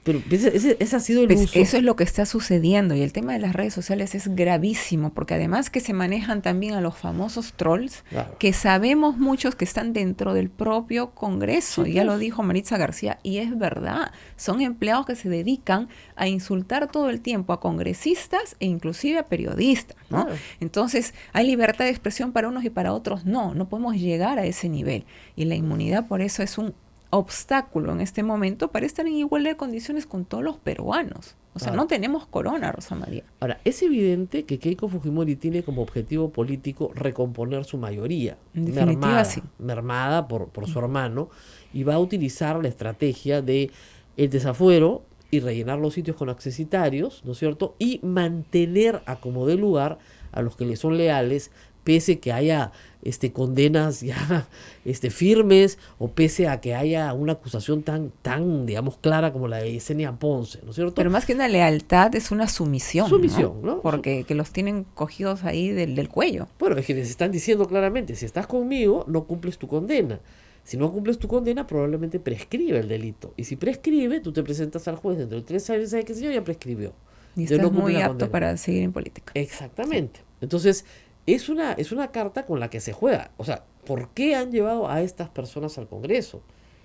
Pero ese ha sido el pues uso. eso es lo que está sucediendo, y el tema de las redes sociales es gravísimo, porque además que se manejan también a los famosos trolls, Claro. que sabemos muchos que están dentro del propio Congreso, Sí, y ya pues. lo dijo Maritza García, y es verdad, son empleados que se dedican a insultar todo el tiempo a congresistas e inclusive a periodistas, ¿no? Claro. Entonces, hay libertad de expresión para unos y para otros no podemos llegar a ese nivel, y la inmunidad por eso es un obstáculo en este momento para estar en igualdad de condiciones con todos los peruanos. O sea, Claro. no tenemos corona, Rosa María. Ahora, es evidente que Keiko Fujimori tiene como objetivo político recomponer su mayoría. En definitiva, sí. Mermada por su hermano, y va a utilizar la estrategia de el desafuero y rellenar los sitios con accesitarios, ¿no es cierto? Y mantener a como de lugar a los que le son leales, pese que haya condenas ya firmes, o pese a que haya una acusación tan digamos, clara como la de Yesenia Ponce, ¿no es cierto? Pero más que una lealtad es una sumisión. Sumisión, ¿no? Porque que los tienen cogidos ahí del cuello. Bueno, es que les están diciendo claramente, si estás conmigo, no cumples tu condena. Si no cumples tu condena, probablemente prescribe el delito. Y si prescribe, tú te presentas al juez dentro de 3 años, ¿sabes qué sé yo? Ya prescribió. Y Ya estás no cumple muy la apto condena. para seguir en política. Exactamente. Entonces, es una carta con la que se juega. O sea, ¿por qué han llevado a estas personas al Congreso?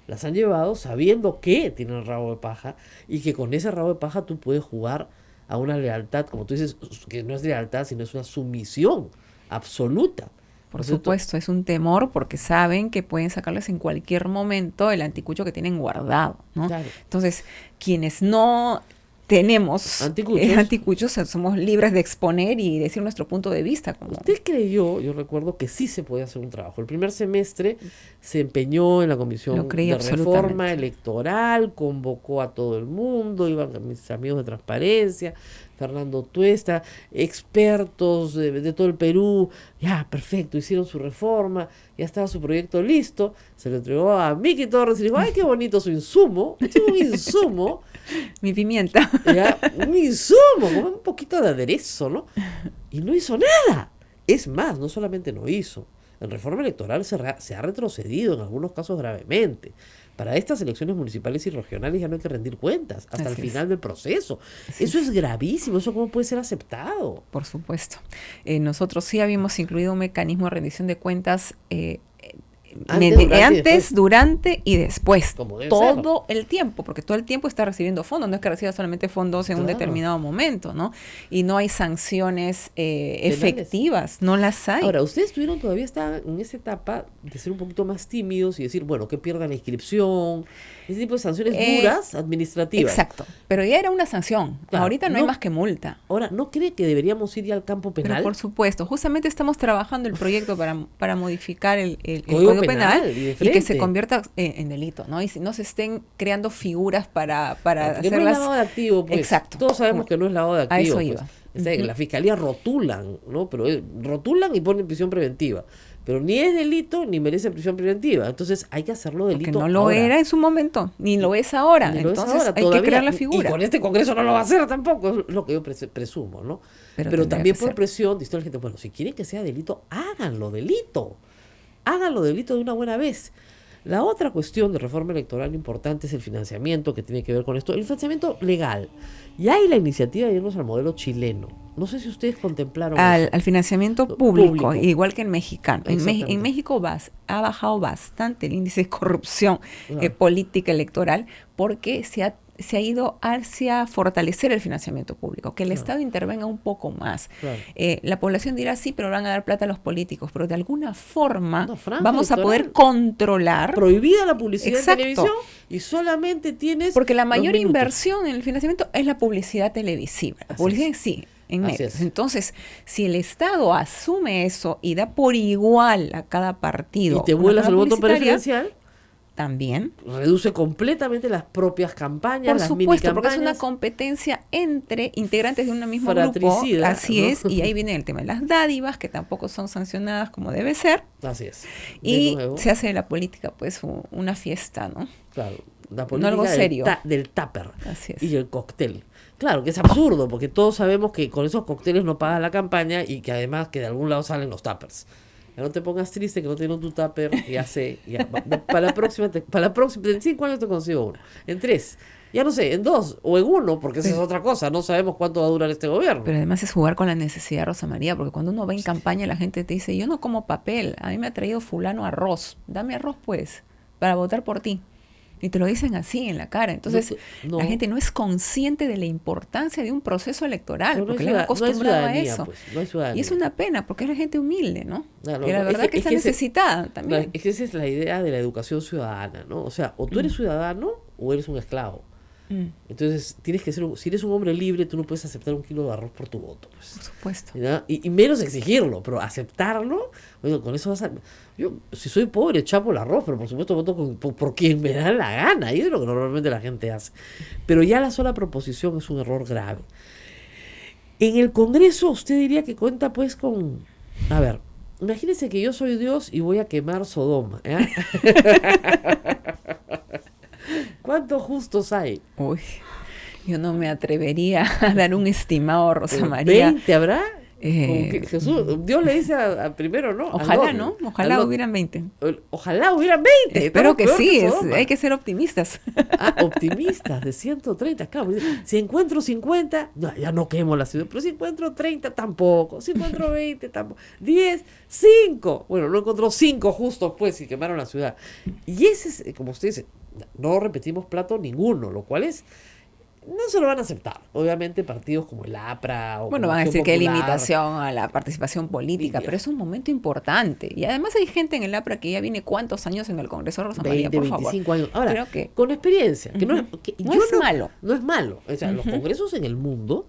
Las han llevado sabiendo que tienen el rabo de paja, y que con ese rabo de paja tú puedes jugar a una lealtad, como tú dices, que no es lealtad, sino es una sumisión absoluta. Por ¿No es cierto? supuesto, es un temor porque saben que pueden sacarles en cualquier momento el anticucho que tienen guardado, ¿no? Claro. Entonces, quienes no tenemos Anticuchos. anticuchos, somos libres de exponer y decir nuestro punto de vista. Como... Usted creyó, yo recuerdo que sí se podía hacer un trabajo. El primer semestre se empeñó en la comisión Lo creí de absolutamente. reforma electoral, convocó a todo el mundo, iban mis amigos de Transparencia, Fernando Tuesta, expertos de todo el Perú. Ya, perfecto, hicieron su reforma, ya estaba su proyecto listo, se lo entregó a Miki Torres y dijo, ay, qué bonito su insumo. Es un insumo. Mi pimienta. Ya, un insumo, como un poquito de aderezo, ¿no? Y no hizo nada. Es más, no solamente no hizo, en reforma electoral se ha retrocedido en algunos casos gravemente. Para estas elecciones municipales y regionales ya no hay que rendir cuentas hasta el Así es. final del proceso. Así Eso es gravísimo, ¿eso cómo puede ser aceptado? Por supuesto. Nosotros sí habíamos incluido un mecanismo de rendición de cuentas Antes, durante y después. Como debe Todo el tiempo, porque todo el tiempo está recibiendo fondos. No es que reciba solamente fondos en un Claro. determinado momento, ¿no? Y no hay sanciones efectivas, no las hay. Ahora, ustedes todavía estaban en esa etapa de ser un poquito más tímidos y decir, bueno, que pierdan la inscripción, ese tipo de sanciones duras, administrativas. Exacto. Pero ya era una sanción. Claro, Ahorita no hay no- más que multa. Ahora, ¿no cree que deberíamos ir ya al campo Pero penal? por supuesto, justamente estamos trabajando el proyecto para modificar el Código Código Penal, Penal y de y que se frente. convierta en delito, ¿no? Y no se estén creando figuras para Porque no es hacerlas... lavado de activo, pues. Exacto. Todos sabemos que no es lavado de A activo. eso pues. iba. O sea, en la fiscalía rotulan, ¿no? Pero rotulan y ponen prisión preventiva. Pero ni es delito ni merece prisión preventiva. Entonces hay que hacerlo Porque delito no lo ahora. era en su momento, ni lo es ahora. Ni lo es Entonces ahora, hay todavía. que crear la Y figura. con este Congreso no lo va a hacer tampoco, es lo que yo presumo, ¿no? Pero Pero tendría también que por ser. presión, dice la gente, bueno, si quieren que sea delito, háganlo delito. Háganlo delito de una buena vez. La otra cuestión de reforma electoral importante es el financiamiento que tiene que ver con esto, el financiamiento legal. Y hay la iniciativa de irnos al modelo chileno. No sé si ustedes contemplaron eso. Al financiamiento Público. público, igual que en mexicano. Exactamente. En México ha bajado bastante el índice de corrupción Claro. política electoral porque se ha ido hacia fortalecer el financiamiento público, que el Claro. Estado intervenga un poco más. Claro. La población dirá, sí, pero van a dar plata a los políticos, pero de alguna forma Una franja vamos a poder electoral. controlar, Prohibida la publicidad Exacto. en televisión y solamente tienes porque la 2 mayor minutos. inversión en el financiamiento es la publicidad televisiva, la Así publicidad es. en sí. En Así medios. es. Entonces, si el Estado asume eso y da por igual a cada partido Y te una vuelas caja el voto publicitaria, preferencial, también, reduce completamente las propias campañas, por las supuesto, porque es una minicampañas. competencia entre integrantes de un mismo grupo. Fratricida, Así ¿no? es, y ahí viene el tema de las dádivas, que tampoco son sancionadas como debe ser, Así es. De y nuevo, se hace de la política pues una fiesta, ¿no? claro, la no política algo serio. del tupper Así es. y el cóctel. Claro, que es absurdo, porque todos sabemos que con esos cócteles no pagas la campaña y que además que de algún lado salen los tuppers. Ya no te pongas triste que no tienes tu tupper, ya sé, ya, para la próxima, en 5 años te consigo uno, en 3, ya no sé, en 2 o en 1, porque esa es otra cosa, no sabemos cuánto va a durar este gobierno. Pero además es jugar con la necesidad, Rosa María, porque cuando uno va en campaña la gente te dice, yo no como papel, a mí me ha traído fulano arroz, dame arroz pues, para votar por ti. Y te lo dicen así en la cara. Entonces, No. la gente no es consciente de la importancia de un proceso electoral, No, no porque hay le han ciudad- no hay acostumbrado a ciudadanía, eso. pues, no hay ciudadanía. Y es una pena, porque es la gente humilde, ¿no? Claro, que la no, verdad que es está que ese- necesitada también. Es que esa es la idea de la educación ciudadana, ¿no? O sea, o tú eres ciudadano o eres un esclavo. Mm, Entonces, tienes que ser, si eres un hombre libre, tú no puedes aceptar 1 kilo de arroz por tu voto. Pues. por supuesto. ¿Ya? Y menos exigirlo, pero aceptarlo, bueno, con eso vas a... Yo, si soy pobre, chapo el arroz, pero por supuesto voto por quien me da la gana, y es lo que normalmente la gente hace. Pero ya la sola proposición es un error grave. En el Congreso, usted diría que cuenta pues con... A ver, imagínense que yo soy Dios y voy a quemar Sodoma. ¿Ya? ¿Cuántos justos hay? Uy, yo no me atrevería a dar un estimado, Rosa María. ¿20 habrá? Eh, Como que Jesús, Dios le dice a primero, ¿no? Al Ojalá, doble. ¿no? Al Ojalá doble. hubieran 20. Ojalá hubieran 20. Espero estamos que peor sí, Sodoma. hay que ser optimistas. Ah, optimistas, de 130, claro. Si encuentro 50, no, ya no quemo la ciudad. Pero si encuentro 30, tampoco. Si encuentro 20, tampoco. 10, 5. Bueno, no encontró 5 justos, pues, y quemaron la ciudad. Y ese es, como usted dice, no repetimos plato ninguno, lo cual es no se lo van a aceptar. Obviamente partidos como el APRA o Bueno, como van a Acción decir que hay Popular, limitación a la participación política, Mira. pero es un momento importante. Y además hay gente en el APRA que ya viene cuántos años en el Congreso, Rosa María, 20, por favor. 25 años. Ahora, Creo que con experiencia, que Ujú. No yo es malo. No es malo. O sea, los congresos en el mundo,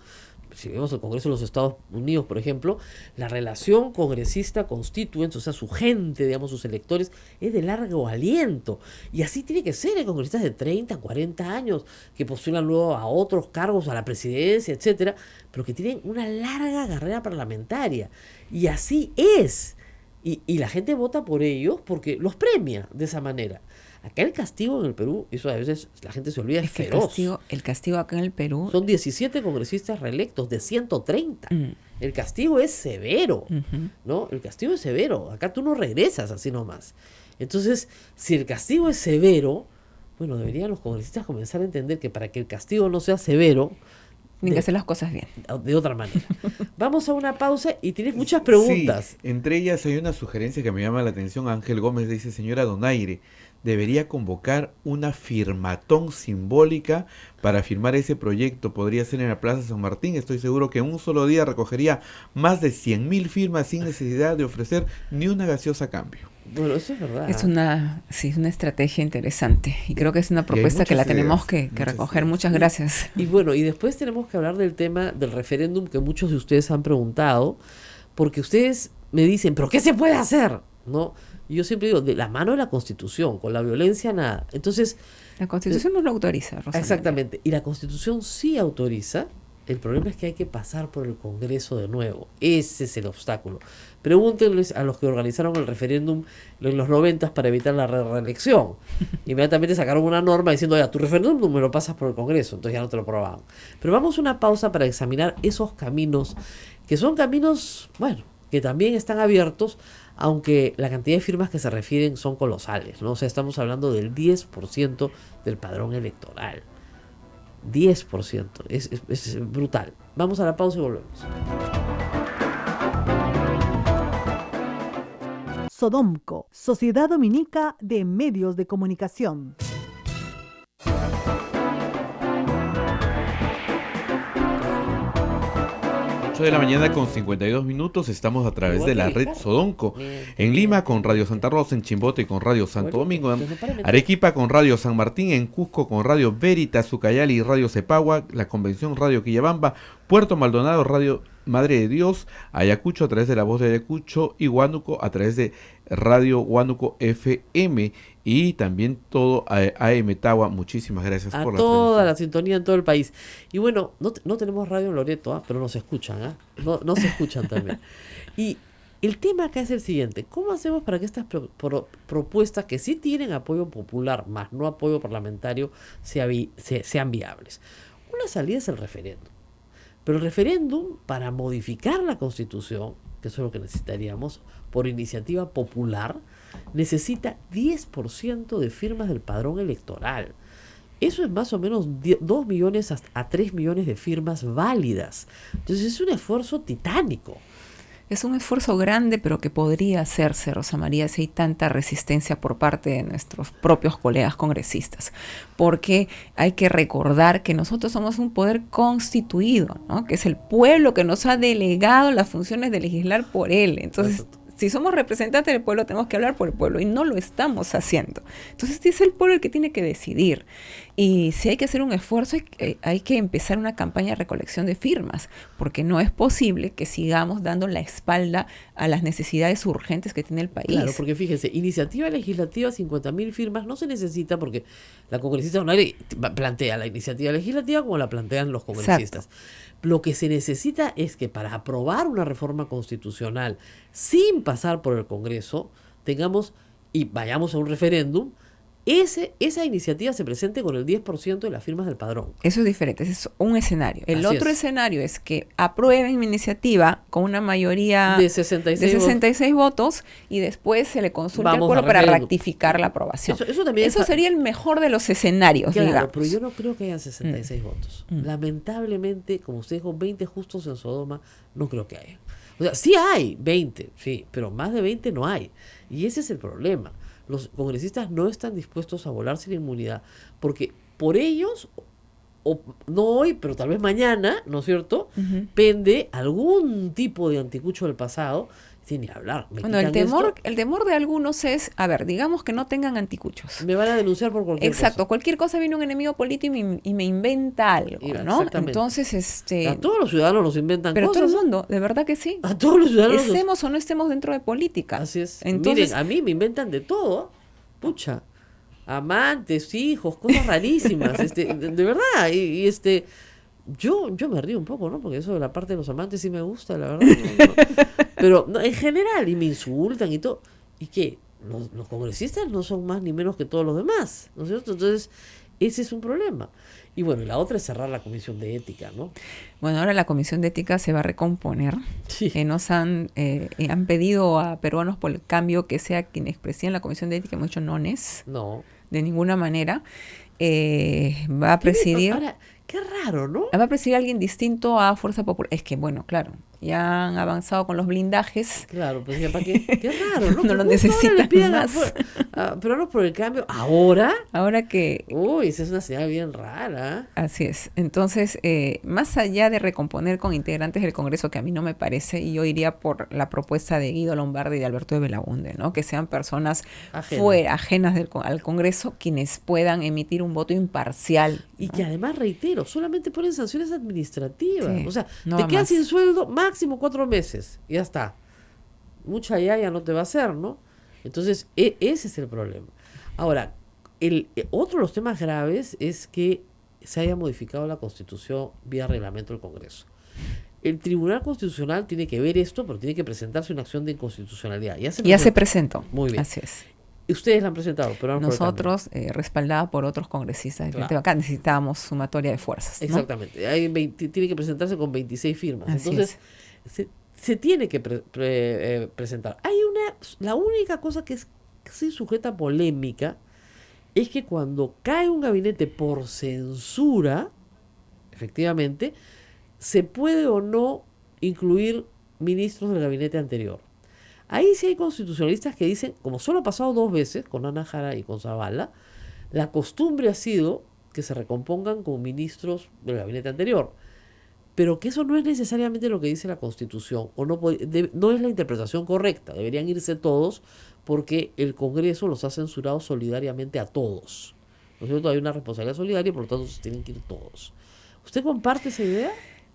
si vemos el Congreso de los Estados Unidos, por ejemplo, la relación congresista-constituyente, o sea, su gente, digamos, sus electores, es de largo aliento. Y así tiene que ser en congresistas de 30, 40 años, que postulan luego a otros cargos, a la presidencia, etcétera, pero que tienen una larga carrera parlamentaria. Y así es. Y la gente vota por ellos porque los premia de esa manera. Acá el castigo en el Perú, eso a veces la gente se olvida, es es que feroz. el castigo acá en el Perú. Son 17 congresistas reelectos de 130. Mm. El castigo es severo, Ujú. ¿no? El castigo es severo. Acá tú no regresas así nomás. Entonces, si el castigo es severo, bueno, deberían los congresistas comenzar a entender que para que el castigo no sea severo, Tienen que hacer las cosas bien. de otra manera. Vamos a una pausa y tienes muchas preguntas. Sí, entre ellas hay una sugerencia que me llama la atención. Ángel Gómez dice, señora Donaire, debería convocar una firmatón simbólica para firmar ese proyecto. Podría ser en la Plaza San Martín. Estoy seguro que en un solo día recogería más de 100.000 firmas sin necesidad de ofrecer ni una gaseosa a cambio. Bueno, eso es verdad. Es una estrategia interesante y creo que es una hay propuesta que la muchas tenemos ideas, que muchas recoger. ideas. Muchas gracias. Y bueno, y después tenemos que hablar del tema del referéndum que muchos de ustedes han preguntado, porque ustedes me dicen, ¿pero qué se puede hacer? ¿No? Y yo siempre digo, de la mano de la Constitución, con la violencia nada. Entonces, La Constitución no lo autoriza, Rosa María. exactamente, y la Constitución sí autoriza, el problema es que hay que pasar por el Congreso de nuevo. Ese es el obstáculo. Pregúntenles a los que organizaron el referéndum en los 90 para evitar la reelección. Inmediatamente sacaron una norma diciendo, ya, tu referéndum me lo pasas por el Congreso, entonces ya no te lo aprobaban. Pero vamos a una pausa para examinar esos caminos, que son caminos, bueno, que también están abiertos, aunque la cantidad de firmas que se refieren son colosales, ¿no? O sea, estamos hablando del 10% del padrón electoral. 10%. Es brutal. Vamos a la pausa y volvemos. Sodomco, Sociedad Dominica de Medios de Comunicación. 8 de la mañana con 52 minutos, estamos a través de la red Sodonco. En Lima con Radio Santa Rosa, en Chimbote con Radio Santo Domingo, en Arequipa con Radio San Martín, en Cusco con Radio Veritas, Ucayali y Radio Cepagua, la Convención Radio Quillabamba, Puerto Maldonado, Radio Madre de Dios, Ayacucho a través de La Voz de Ayacucho y Huánuco a través de Radio Huánuco FM y también todo AM Tagua. Muchísimas gracias A por toda la la sintonía en todo el país. Y bueno, no tenemos radio en Loreto, pero nos escuchan, no se escuchan también. Y el tema acá es el siguiente: ¿cómo hacemos para que estas propuestas que sí tienen apoyo popular, más no apoyo parlamentario, sean viables? Una salida es el referéndum. Pero el referéndum, para modificar la Constitución, que eso es lo que necesitaríamos, por iniciativa popular, necesita 10% de firmas del padrón electoral. Eso es más o menos 2 millones a 3 millones de firmas válidas. Entonces es un esfuerzo titánico. Es un esfuerzo grande, pero que podría hacerse, Rosa María, si hay tanta resistencia por parte de nuestros propios colegas congresistas. Porque hay que recordar que nosotros somos un poder constituido, ¿no? Que es el pueblo que nos ha delegado las funciones de legislar por él. Entonces, si somos representantes del pueblo, tenemos que hablar por el pueblo y no lo estamos haciendo. Entonces, es el pueblo el que tiene que decidir. Y si hay que hacer un esfuerzo, hay que empezar una campaña de recolección de firmas, porque no es posible que sigamos dando la espalda a las necesidades urgentes que tiene el país. Claro, porque fíjense, iniciativa legislativa, 50.000 firmas no se necesita porque la congresista plantea la iniciativa legislativa como la plantean los congresistas. Exacto. Lo que se necesita es que para aprobar una reforma constitucional sin pasar por el Congreso, tengamos y vayamos a un referéndum, esa iniciativa se presente con el 10% de las firmas del padrón. Eso es diferente, ese es un escenario. El Así otro es. escenario es que aprueben mi iniciativa con una mayoría de 66 votos y después se le consulte al pueblo para rectificar la aprobación. Eso sería el mejor de los escenarios, claro, digamos. Pero yo no creo que haya 66 votos. Lamentablemente, como usted dijo, 20 justos en Sodoma, no creo que haya. O sea, sí hay 20, sí, pero más de 20 no hay. Y ese es el problema. Los congresistas no están dispuestos a volarse la inmunidad porque por ellos o no hoy, pero tal vez mañana, ¿no es cierto? Ujú. Pende algún tipo de anticucho del pasado, sin ni hablar. Me Bueno, quitan esto, el temor de algunos es, a ver, digamos que no tengan anticuchos. me van a denunciar por cualquier Exacto, cosa. cualquier cosa viene un enemigo político y me inventa algo, ¿no? Exactamente. Entonces, A todos los ciudadanos nos inventan pero todo cosas. el mundo, de verdad que sí. A todos los ciudadanos nos... Estemos o no estemos dentro de política. Así es. Entonces, Miren, a mí me inventan de todo. Pucha. Amantes, hijos, cosas rarísimas. De verdad. Yo me río un poco, ¿no? Porque eso de la parte de los amantes sí me gusta, la verdad. No. Pero no, en general, y me insultan y todo. ¿Y qué? Los congresistas no son más ni menos que todos los demás, ¿no es cierto? Entonces, ese es un problema. Y bueno, y la otra es cerrar la comisión de ética, ¿no? bueno, ahora la Comisión de Ética se va a recomponer. Sí. Han pedido a Peruanos por el Cambio que sea quienes presiden la Comisión de Ética. Hemos dicho no es, No. de ninguna manera. Va a presidir... Ahora, qué raro, ¿no? Va a presidir alguien distinto a Fuerza Popular. Es que, bueno, claro, ya han avanzado con los blindajes. Claro, pues ya para qué. Qué raro, ¿no? No Que lo justo necesitan ahora le pidan más. pero no por el cambio. ¿Ahora? Ahora que... Uy, esa es una señal bien rara. Así es. Entonces, más allá de recomponer con integrantes del Congreso, que a mí no me parece, y yo iría por la propuesta de Guido Lombardi y de Alberto de Belaunde, ¿no? Que sean personas ajenas al Congreso quienes puedan emitir un voto imparcial. Y ¿no? que además, reitero, solamente ponen sanciones administrativas. Sí, O sea, no te va quedas más. sin sueldo máximo 4 meses. Y ya está. Mucha ya no te va a hacer, ¿no? Entonces, ese es el problema. Ahora, otro de los temas graves es que se haya modificado la Constitución vía reglamento del Congreso. El Tribunal Constitucional tiene que ver esto, pero tiene que presentarse una acción de inconstitucionalidad. Ya se presentó. Muy bien. Así es. Ustedes la han presentado, pero no por el cambio. Nosotros, respaldada por otros congresistas del Frente Claro. Bacán, necesitábamos sumatoria de fuerzas, ¿no? Exactamente. Tiene que presentarse con 26 firmas. Así Entonces, se tiene que presentar. La única cosa que es casi sujeta a polémica es que cuando cae un gabinete por censura, efectivamente, se puede o no incluir ministros del gabinete anterior. Ahí sí hay constitucionalistas que dicen, como solo ha pasado 2 veces, con Ana Jara y con Zavala, la costumbre ha sido que se recompongan con ministros del gabinete anterior. Pero que eso no es necesariamente lo que dice la Constitución, o no es la interpretación correcta. Deberían irse todos porque el Congreso los ha censurado solidariamente a todos. ¿No es cierto? Hay una responsabilidad solidaria y por lo tanto se tienen que ir todos. ¿Usted comparte esa idea?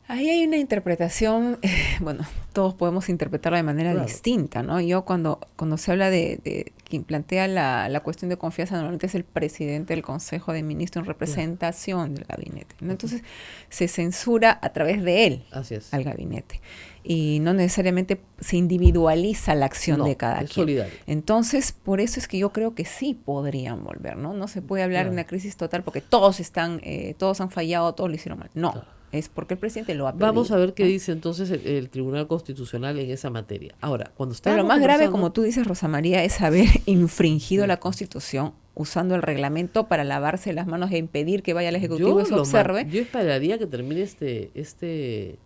Ahí hay una interpretación, bueno, todos podemos interpretarla de manera distinta, ¿no? Yo cuando se habla de quien plantea la cuestión de confianza, normalmente es el presidente del Consejo de Ministros en representación del gabinete, ¿no? Entonces se censura a través de él al gabinete y no necesariamente se individualiza la acción de cada quien. Solidario. Entonces, por eso es que yo creo que sí podrían volver, ¿no? No se puede hablar de una crisis total porque todos han fallado, todos lo hicieron mal. No. Es porque el presidente lo ha pedido. Vamos a ver qué dice entonces el Tribunal Constitucional en esa materia. Ahora, cuando está... Pero lo más grave, como tú dices, Rosa María, es haber infringido la Constitución usando el reglamento para lavarse las manos e impedir que vaya el Ejecutivo y se observe. Yo esperaría que termine este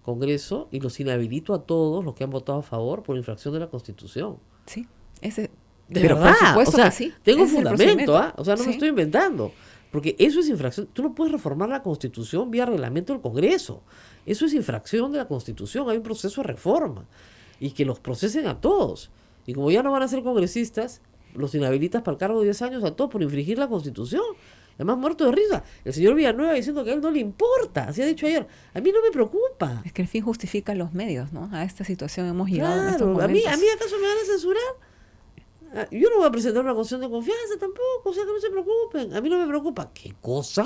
Congreso y los inhabilito a todos los que han votado a favor por infracción de la Constitución. Sí, De pero verdad, por supuesto o sea, que sí. tengo Ese es el fundamento, o sea, no Sí. me estoy inventando. Porque eso es infracción. Tú no puedes reformar la Constitución vía reglamento del Congreso. Eso es infracción de la Constitución. Hay un proceso de reforma. Y que los procesen a todos. Y como ya no van a ser congresistas, los inhabilitas para el cargo de 10 años a todos por infringir la Constitución. Además, muerto de risa. El señor Villanueva diciendo que a él no le importa. Así ha dicho ayer. A mí no me preocupa. Es que el fin justifica los medios, ¿no? A esta situación hemos llegado en estos Claro, a momentos. mí acaso me van a censurar. Yo no voy a presentar una cuestión de confianza tampoco, o sea que no se preocupen. A mí no me preocupa. ¿Qué cosa?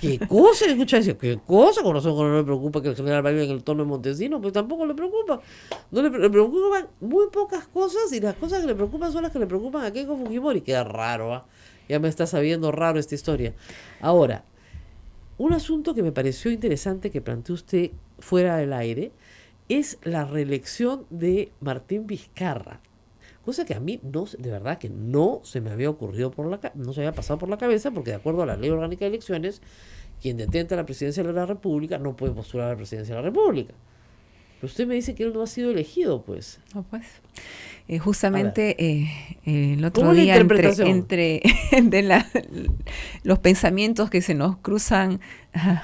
¿Qué cosa? Escucha decir, ¿qué cosa? Con razón no le preocupa que el general baile en el tono de Montesino, pues tampoco le preocupa. No le preocupan muy pocas cosas y las cosas que le preocupan son las que le preocupan a Keiko Fujimori. Queda raro, ¿ah? Ya me está sabiendo raro esta historia. Ahora, un asunto que me pareció interesante que planteó usted fuera del aire es la reelección de Martín Vizcarra. Cosa que a mí de verdad que no se me había ocurrido no se había pasado por la cabeza, porque de acuerdo a la Ley Orgánica de Elecciones, quien detenta la presidencia de la República no puede postular a la presidencia de la República. Pero usted me dice que él no ha sido elegido, pues. No, pues. Justamente el otro ¿Cómo la día interpretación? entre los pensamientos que se nos cruzan,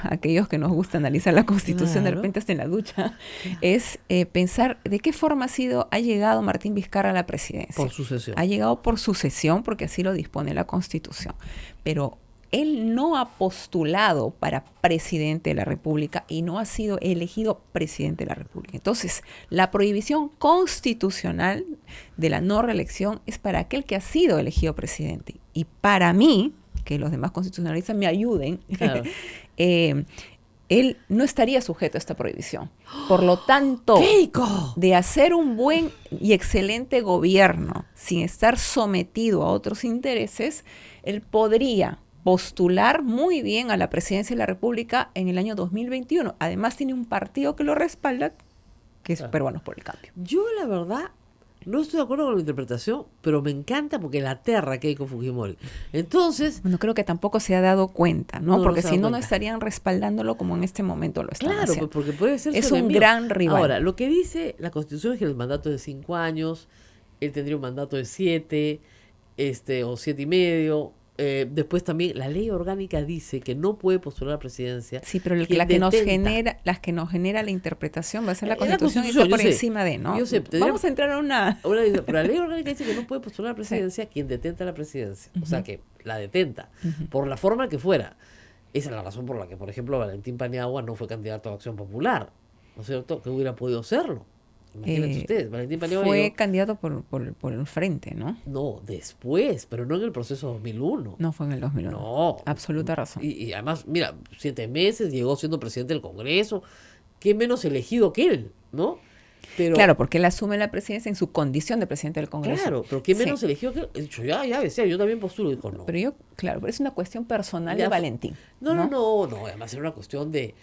aquellos que nos gusta analizar la Constitución, de Claro. repente hasta en la ducha, es pensar de qué forma ha llegado Martín Vizcarra a la presidencia. Por sucesión. Ha llegado por sucesión, porque así lo dispone la Constitución. Pero él no ha postulado para presidente de la República y no ha sido elegido presidente de la República. Entonces, la prohibición constitucional de la no reelección es para aquel que ha sido elegido presidente. Y para mí, que los demás constitucionalistas me ayuden, Claro. él no estaría sujeto a esta prohibición. Por lo tanto, ¡Keiko! de hacer un buen y excelente gobierno sin estar sometido a otros intereses, él podría postular muy bien a la presidencia de la República en el año 2021. Además, tiene un partido que lo respalda, que es Claro. Peruanos por el Cambio. Yo, la verdad, no estoy de acuerdo con la interpretación, pero me encanta porque la aterra a Keiko Fujimori. Entonces, Bueno, creo que tampoco se ha dado cuenta, ¿no? No, Porque no se ha si dado no, no cuenta. estarían respaldándolo como en este momento lo están claro, haciendo. pues, porque puede ser Es su un enemigo. gran rival. Ahora, lo que dice la Constitución es que el mandato es de 5 años, él tendría un mandato de 7, o 7 y medio. Después también la ley orgánica dice que no puede postular a la presidencia. Sí, pero quien las que nos detenta. genera la interpretación va a ser la Es la Constitución y Constitución, está por yo sé. encima de, ¿no? Yo sé, Vamos a entrar a una... Ahora dice, pero la ley orgánica dice que no puede postular a la presidencia quien detenta la presidencia. O sea, que la detenta, por la forma que fuera. Esa es la razón por la que, por ejemplo, Valentín Paniagua no fue candidato a Acción Popular. ¿No es cierto? Que hubiera podido serlo. Imagínense ustedes, Valentín Paniagua Fue llegó- candidato por el frente, ¿no? No, después, pero no en el proceso 2001. No fue en el 2001. No. Absoluta razón. Y además, mira, 7 meses, llegó siendo presidente del Congreso. ¿Qué menos elegido que él, no? Pero, Claro, porque él asume la presidencia en su condición de presidente del Congreso. claro, pero ¿qué menos Sí. elegido que él? He dicho, ya decía, yo también postulo. Dijo, no. Pero yo, claro, pero es una cuestión personal Ya de fue- Valentín. No, además era una cuestión de,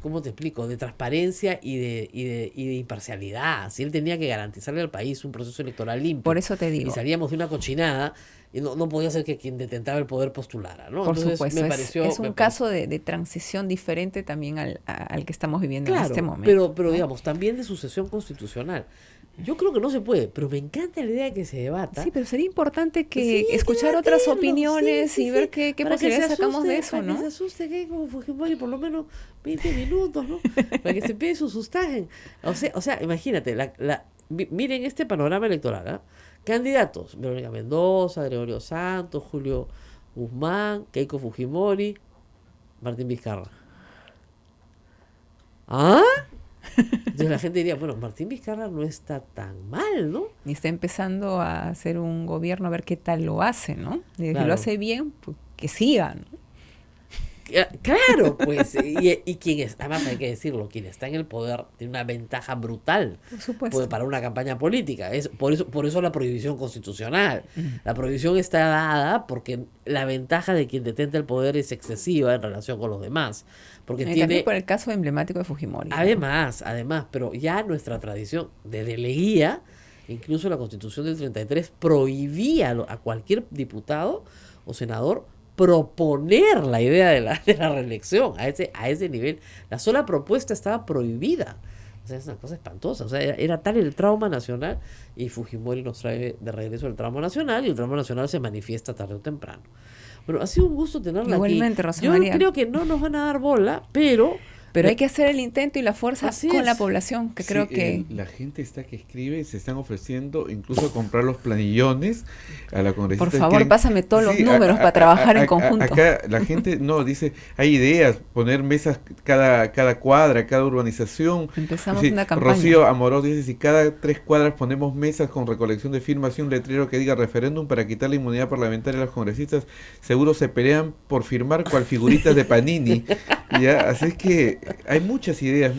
¿cómo te explico? De transparencia y de imparcialidad. Si él tenía que garantizarle al país un proceso electoral limpio. Por eso te digo. Y salíamos de una cochinada, y no podía ser que quien detentaba el poder postulara, ¿no? Por Entonces, supuesto, me es- pareció, es me un caso de transición diferente también al que estamos viviendo en Claro, este momento. pero digamos, también de sucesión constitucional. Yo creo que no se puede, pero me encanta la idea de que se debata. Sí, pero sería importante que Sí, escuchar debatirlo, otras sí, opiniones sí, y sí, ver qué para que se posibilidades sacamos de asuste, eso, para ¿no? que se asuste que como Fujimori por lo menos 20 minutos, ¿no? Para que se pide su sustagen. O sea, imagínate, miren este panorama electoral, ¿ah? Candidatos: Verónica Mendoza, Gregorio Santos, Julio Guzmán, Keiko Fujimori, Martín Vizcarra. ¿Ah? Entonces la gente diría, bueno, Martín Vizcarra no está tan mal, ¿no? Y está empezando a hacer un gobierno a ver qué tal lo hace, ¿no? Y si Claro. lo hace bien, pues que siga, ¿no? Claro, pues, y quien es, además hay que decirlo, quien está en el poder tiene una ventaja brutal Por supuesto. pues, para una campaña política. Por eso la prohibición constitucional. La prohibición está dada porque la ventaja de quien detenta el poder es excesiva en relación con los demás. Porque Y tiene, también por el caso emblemático de Fujimori, ¿no? además, pero ya nuestra tradición desde Leguía, incluso la Constitución del 33 prohibía a cualquier diputado o senador proponer la idea de la reelección a ese nivel. La sola propuesta estaba prohibida. O sea, es una cosa espantosa. O sea, era tal el trauma nacional, y Fujimori nos trae de regreso el trauma nacional, y el trauma nacional se manifiesta tarde o temprano. Bueno, ha sido un gusto tenerla Igualmente, aquí. Rosa Yo María. creo que no nos van a dar bola, pero hay que hacer el intento y la fuerza Así con es. la población, que Sí, creo que... la gente está que escribe, se están ofreciendo incluso comprar los planillones a la congresista. Por favor, pásame todos los números para trabajar en conjunto. Acá la gente dice, hay ideas, poner mesas cada cuadra, cada urbanización. Empezamos Sí, una campaña. Rocío Amorós dice, si cada 3 cuadras ponemos mesas con recolección de firmas y un letrero que diga referéndum para quitar la inmunidad parlamentaria a los congresistas, seguro se pelean por firmar cual figuritas de Panini. ¿Ya? Así es que hay muchas ideas.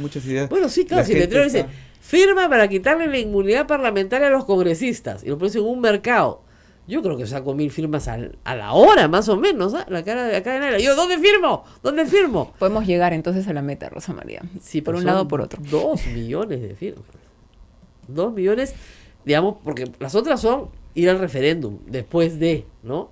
bueno, sí, claro, La si el gente letrero dice está- firma para quitarle la inmunidad parlamentaria a los congresistas, y lo pones en un mercado. Yo creo que saco 1000 firmas a la hora, más o menos, ¿ah? La cara de acá de Naila. Yo, ¿dónde firmo? Podemos llegar entonces a la meta, Rosa María. Sí, por pero un son lado o por otro. 2 millones de firmas. 2 millones, digamos, porque las otras son ir al referéndum después de, ¿no?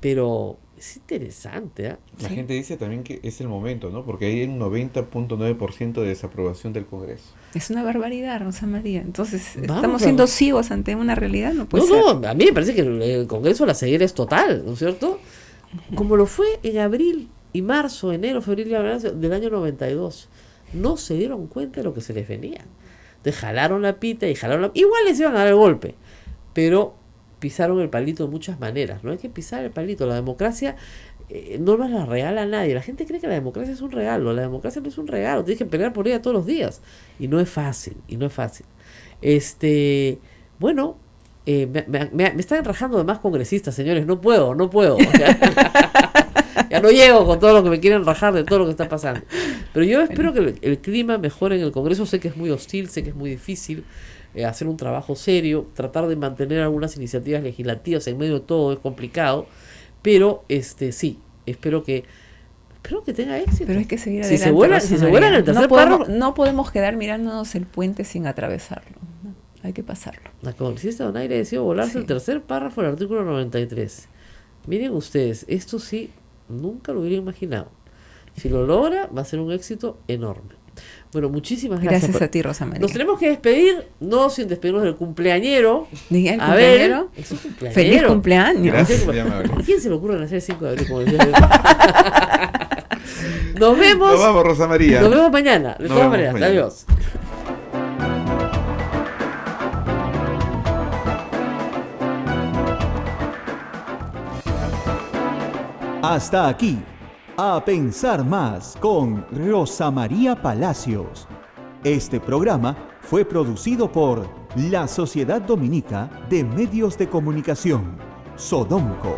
Pero Es interesante, ¿ah? La Sí. gente dice también que es el momento, ¿no? Porque hay un 90.9% de desaprobación del Congreso. Es una barbaridad, Rosa María. Entonces, Vamos estamos a- siendo ciegos ante una realidad, no puede ser. No, a mí me parece que el Congreso la ceguera es total, ¿no es cierto? Como lo fue en abril y marzo, enero, febrero y abril del año 92. No se dieron cuenta de lo que se les venía. Te jalaron la pita y jalaron la... Igual les iban a dar el golpe, pero pisaron el palito de muchas maneras. No hay que pisar el palito. La democracia no nos la regala nadie. La gente cree que la democracia es un regalo. La democracia no es un regalo. Tienes que pelear por ella todos los días. Y no es fácil. Bueno, me están rajando de más congresistas, señores. No puedo. Ya no llego con todo lo que me quieren rajar de todo lo que está pasando. Pero yo espero que el clima mejore en el Congreso. Sé que es muy hostil, sé que es muy difícil hacer un trabajo serio, tratar de mantener algunas iniciativas legislativas en medio de todo es complicado, pero sí, espero que tenga éxito. Pero hay que seguir Si adelante. se vuela, Rosa si se María. vuela en el tercer No podemos quedar mirándonos el puente sin atravesarlo. ¿no? Hay que pasarlo. La congresista Donaire decidió volarse el tercer párrafo del artículo 93. Miren ustedes, esto sí, nunca lo hubiera imaginado. Si lo logra, va a ser un éxito enorme. Bueno, muchísimas gracias. Gracias a ti, Rosa María. Nos tenemos que despedir, no sin despedirnos del cumpleañero. Diga el Abel, cumpleañero. es un cumpleañero. Feliz cumpleaños. Gracias, muy amable. ¿A quién se le ocurre nacer el 5 de abril? Como decía yo? Nos vemos. Nos vamos, Rosa María. Nos vemos mañana. De Nos todas vemos maneras, mañana. adiós. Hasta aquí, A Pensar Más con Rosa María Palacios. Este programa fue producido por la Sociedad Dominica de Medios de Comunicación, Sodomco.